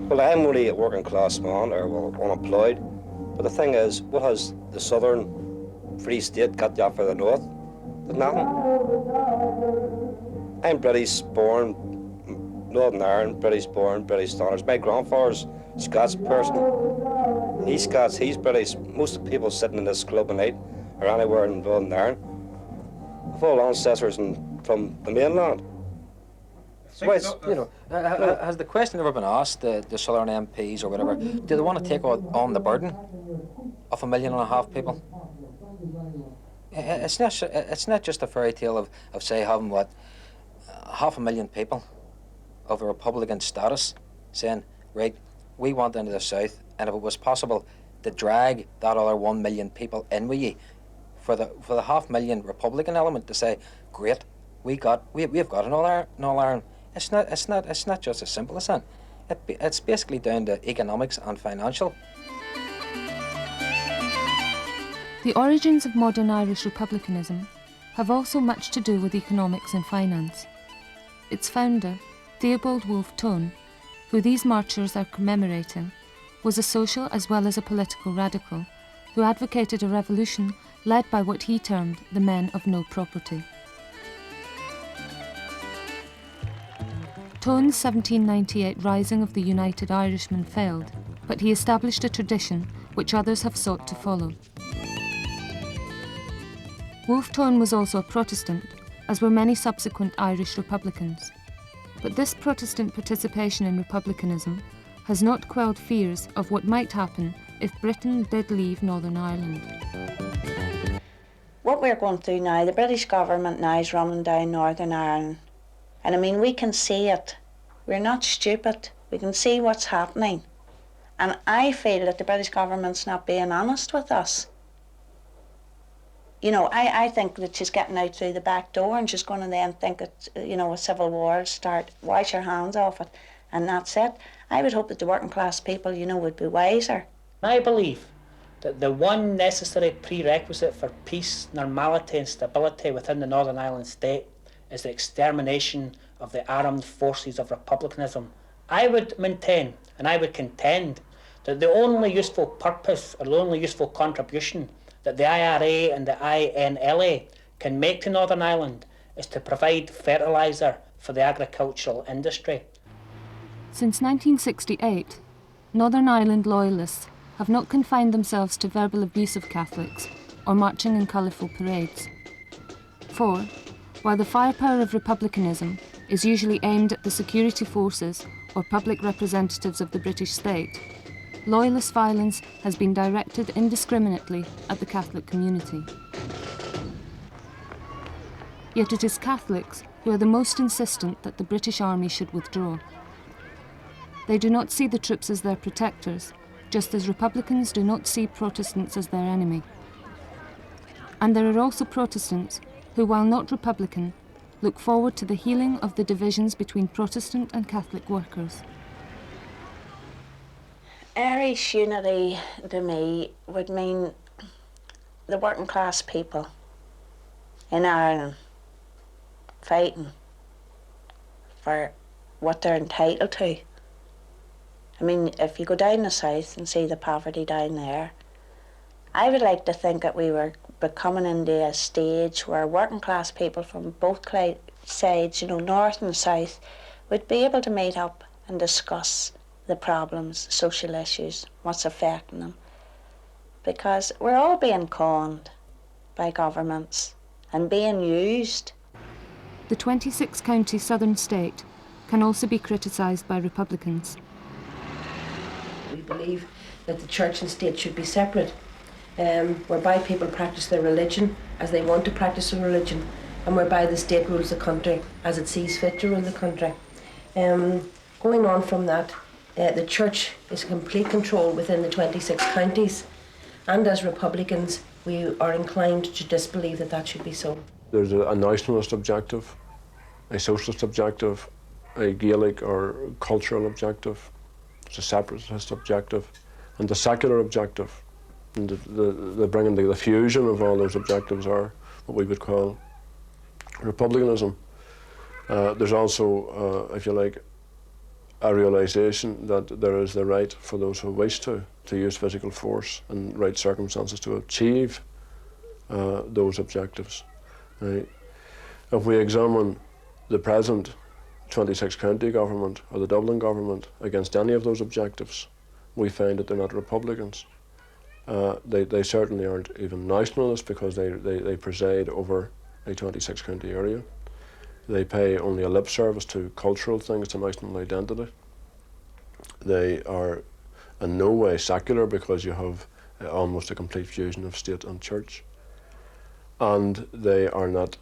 Well, I'm only a working class man, or well, unemployed, but the thing is, what has the Southern Free State got to offer the North? There's nothing. I'm British born, Northern Ireland, British born, British standards. My grandfather's a Scots person. He's Scots, he's British. Most of the people sitting in this club tonight are anywhere in Northern Ireland. We've all ancestors from the mainland. So has the question ever been asked, the Southern MPs or whatever, do they want to take on the burden of 1.5 million people? It's not just a fairy tale of say, having, 500,000 people of a Republican status saying, right, we want into the South, and if it was possible to drag that other 1 million people in with you, for the 500,000 Republican element to say, great, we've got an All Ireland. It's not just as simple as that. It's basically down to economics and financial. The origins of modern Irish republicanism have also much to do with economics and finance. Its founder, Theobald Wolfe Tone, who these marchers are commemorating, was a social as well as a political radical who advocated a revolution led by what he termed the men of no property. Tone's 1798 rising of the United Irishmen failed, but he established a tradition which others have sought to follow. Wolfe Tone was also a Protestant, as were many subsequent Irish Republicans. But this Protestant participation in republicanism has not quelled fears of what might happen if Britain did leave Northern Ireland. What we're going through now, the British government now is running down Northern Ireland. And I mean, we can see it. We're not stupid. We can see what's happening. And I feel that the British government's not being honest with us. You know, I think that she's getting out through the back door and she's going to then think it's, a civil war will start, wash her hands off it, and that's it. I would hope that the working class people, would be wiser. I believe that the one necessary prerequisite for peace, normality and stability within the Northern Ireland state is the extermination of the armed forces of republicanism. I would maintain and I would contend that the only useful purpose or the only useful contribution that the IRA and the INLA can make to Northern Ireland is to provide fertiliser for the agricultural industry. Since 1968, Northern Ireland loyalists have not confined themselves to verbal abuse of Catholics or marching in colourful parades. For, while the firepower of republicanism is usually aimed at the security forces or public representatives of the British state, loyalist violence has been directed indiscriminately at the Catholic community. Yet it is Catholics who are the most insistent that the British Army should withdraw. They do not see the troops as their protectors, just as Republicans do not see Protestants as their enemy. And there are also Protestants who, while not Republican, look forward to the healing of the divisions between Protestant and Catholic workers. Irish unity, to me, would mean the working class people in Ireland fighting for what they're entitled to. I mean, if you go down the south and see the poverty down there, I would like to think that we were becoming into a stage where working class people from both sides, north and south, would be able to meet up and discuss the problems, social issues, what's affecting them. Because we're all being conned by governments and being used. The 26-county southern state can also be criticised by Republicans. We believe that the church and state should be separate, whereby people practice their religion as they want to practice their religion, and whereby the state rules the country as it sees fit to rule the country. Going on from that, the church is in complete control within the 26 counties, and as Republicans, we are inclined to disbelieve that that should be so. There's a nationalist objective, a socialist objective, a Gaelic or cultural objective, it's a separatist objective, and the secular objective. And the bringing the fusion of all those objectives are what we would call republicanism. There's also, if you like, a realisation that there is the right for those who wish to use physical force in right circumstances to achieve those objectives. Right? If we examine the present 26 county government or the Dublin government against any of those objectives, we find that they're not Republicans. They certainly aren't even nationalists because they preside over a 26 county area. They pay only a lip service to cultural things, to national identity. They are in no way secular because you have almost a complete fusion of state and church. And they are not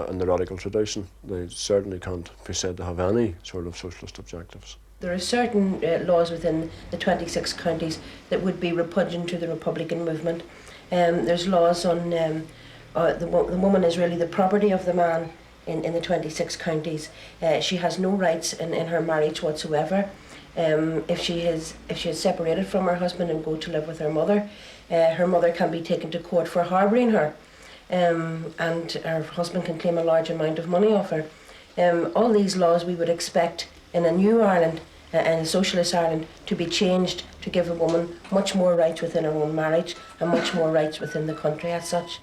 in the radical tradition. They certainly can't be said to have any sort of socialist objectives. There are certain laws within the 26 counties that would be repugnant to the Republican movement. There's laws on the woman is really the property of the man in the 26 counties. She has no rights in her marriage whatsoever. If she is separated from her husband and go to live with her mother can be taken to court for harbouring her, and her husband can claim a large amount of money off her. All these laws we would expect in a new Ireland and a socialist Ireland to be changed to give a woman much more rights within her own marriage and much more rights within the country as such.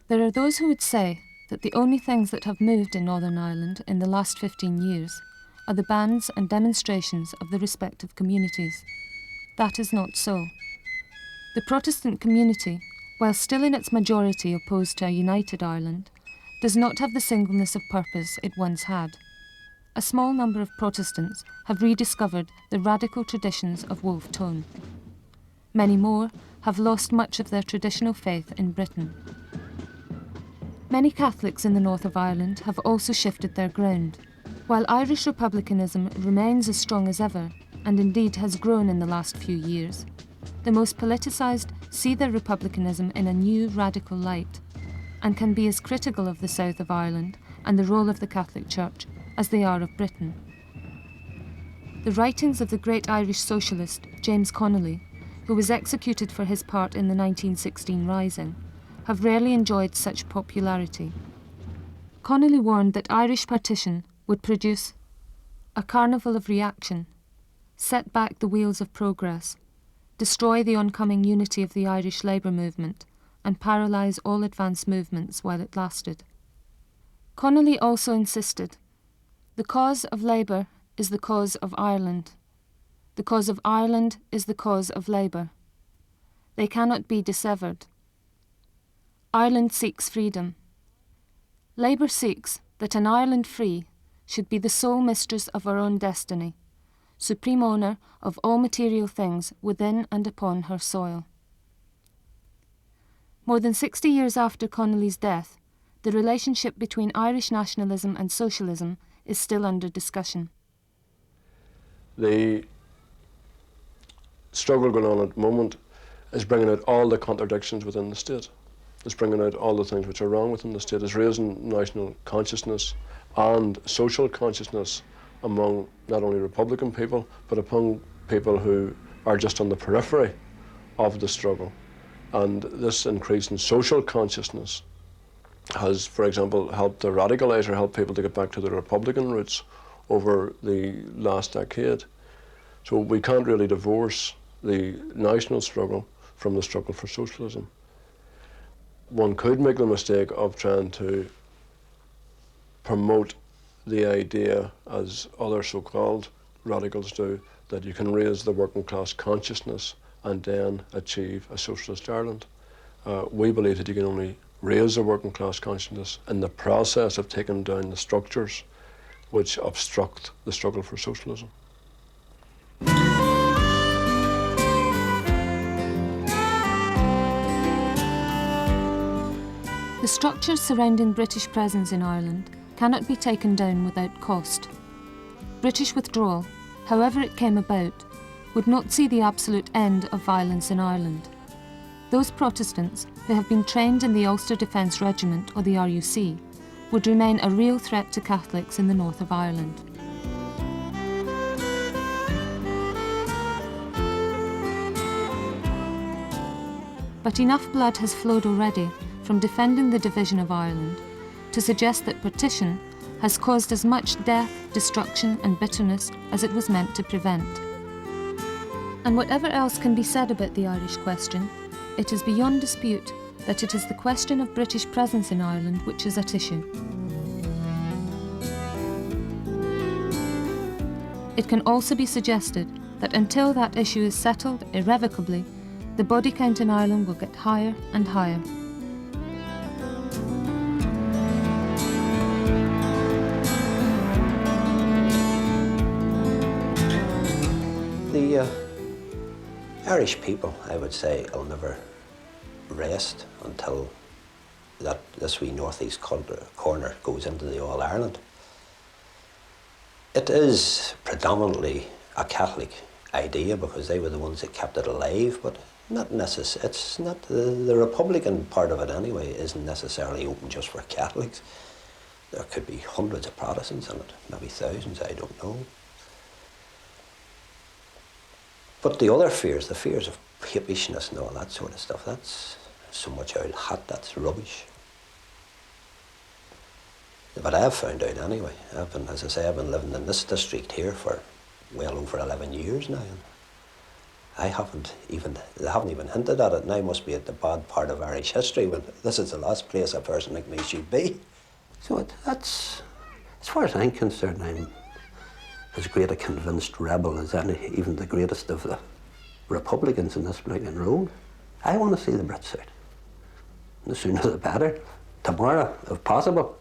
There are those who would say that the only things that have moved in Northern Ireland in the last 15 years are the bands and demonstrations of the respective communities. That is not so. The Protestant community, while still in its majority opposed to a united Ireland, does not have the singleness of purpose it once had. A small number of Protestants have rediscovered the radical traditions of Wolfe Tone. Many more have lost much of their traditional faith in Britain. Many Catholics in the north of Ireland have also shifted their ground. While Irish republicanism remains as strong as ever, and indeed has grown in the last few years, the most politicised see their republicanism in a new radical light, and can be as critical of the south of Ireland and the role of the Catholic Church as they are of Britain. The writings of the great Irish socialist James Connolly, who was executed for his part in the 1916 Rising, have rarely enjoyed such popularity. Connolly warned that Irish partition would produce a carnival of reaction, set back the wheels of progress, destroy the oncoming unity of the Irish labour movement, and paralyse all advance movements while it lasted. Connolly also insisted, "The cause of labour is the cause of Ireland. The cause of Ireland is the cause of labour. They cannot be dissevered. Ireland seeks freedom. Labour seeks that an Ireland free should be the sole mistress of her own destiny, supreme owner of all material things within and upon her soil." More than 60 years after Connolly's death, the relationship between Irish nationalism and socialism is still under discussion. The struggle going on at the moment is bringing out all the contradictions within the state. It's bringing out all the things which are wrong within the state. It's raising national consciousness and social consciousness among not only Republican people, but among people who are just on the periphery of the struggle. And this increase in social consciousness has, for example, helped to radicalise or help people to get back to their Republican roots over the last decade. So we can't really divorce the national struggle from the struggle for socialism. One could make the mistake of trying to promote the idea, as other so-called radicals do, that you can raise the working class consciousness and then achieve a socialist Ireland. We believe that you can only raise the working class consciousness in the process of taking down the structures which obstruct the struggle for socialism. The structures surrounding British presence in Ireland cannot be taken down without cost. British withdrawal, however it came about, would not see the absolute end of violence in Ireland. Those Protestants who have been trained in the Ulster Defence Regiment or the RUC would remain a real threat to Catholics in the north of Ireland. But enough blood has flowed already from defending the division of Ireland to suggest that partition has caused as much death, destruction and bitterness as it was meant to prevent. And whatever else can be said about the Irish question, it is beyond dispute that it is the question of British presence in Ireland which is at issue. It can also be suggested that until that issue is settled irrevocably, the body count in Ireland will get higher and higher. The Irish people, I would say, will never rest until this wee northeast corner goes into the All-Ireland. It is predominantly a Catholic idea because they were the ones that kept it alive, but not necessarily. It's not the Republican part of it anyway. Isn't necessarily open just for Catholics. There could be hundreds of Protestants in it, maybe thousands. I don't know. But the other fears, the fears of papishness and all that sort of stuff, that's so much old hat. That's rubbish. But I've found out anyway. As I say, I've been living in this district here for well over 11 years now. And they haven't even hinted at it, and I must be at the bad part of Irish history when this is the last place a person like me should be. So that's, as far as I'm concerned, I'm as great a convinced rebel as even the greatest of the Republicans in this blinking road. I want to see the Brits out. The sooner the better. Tomorrow, if possible.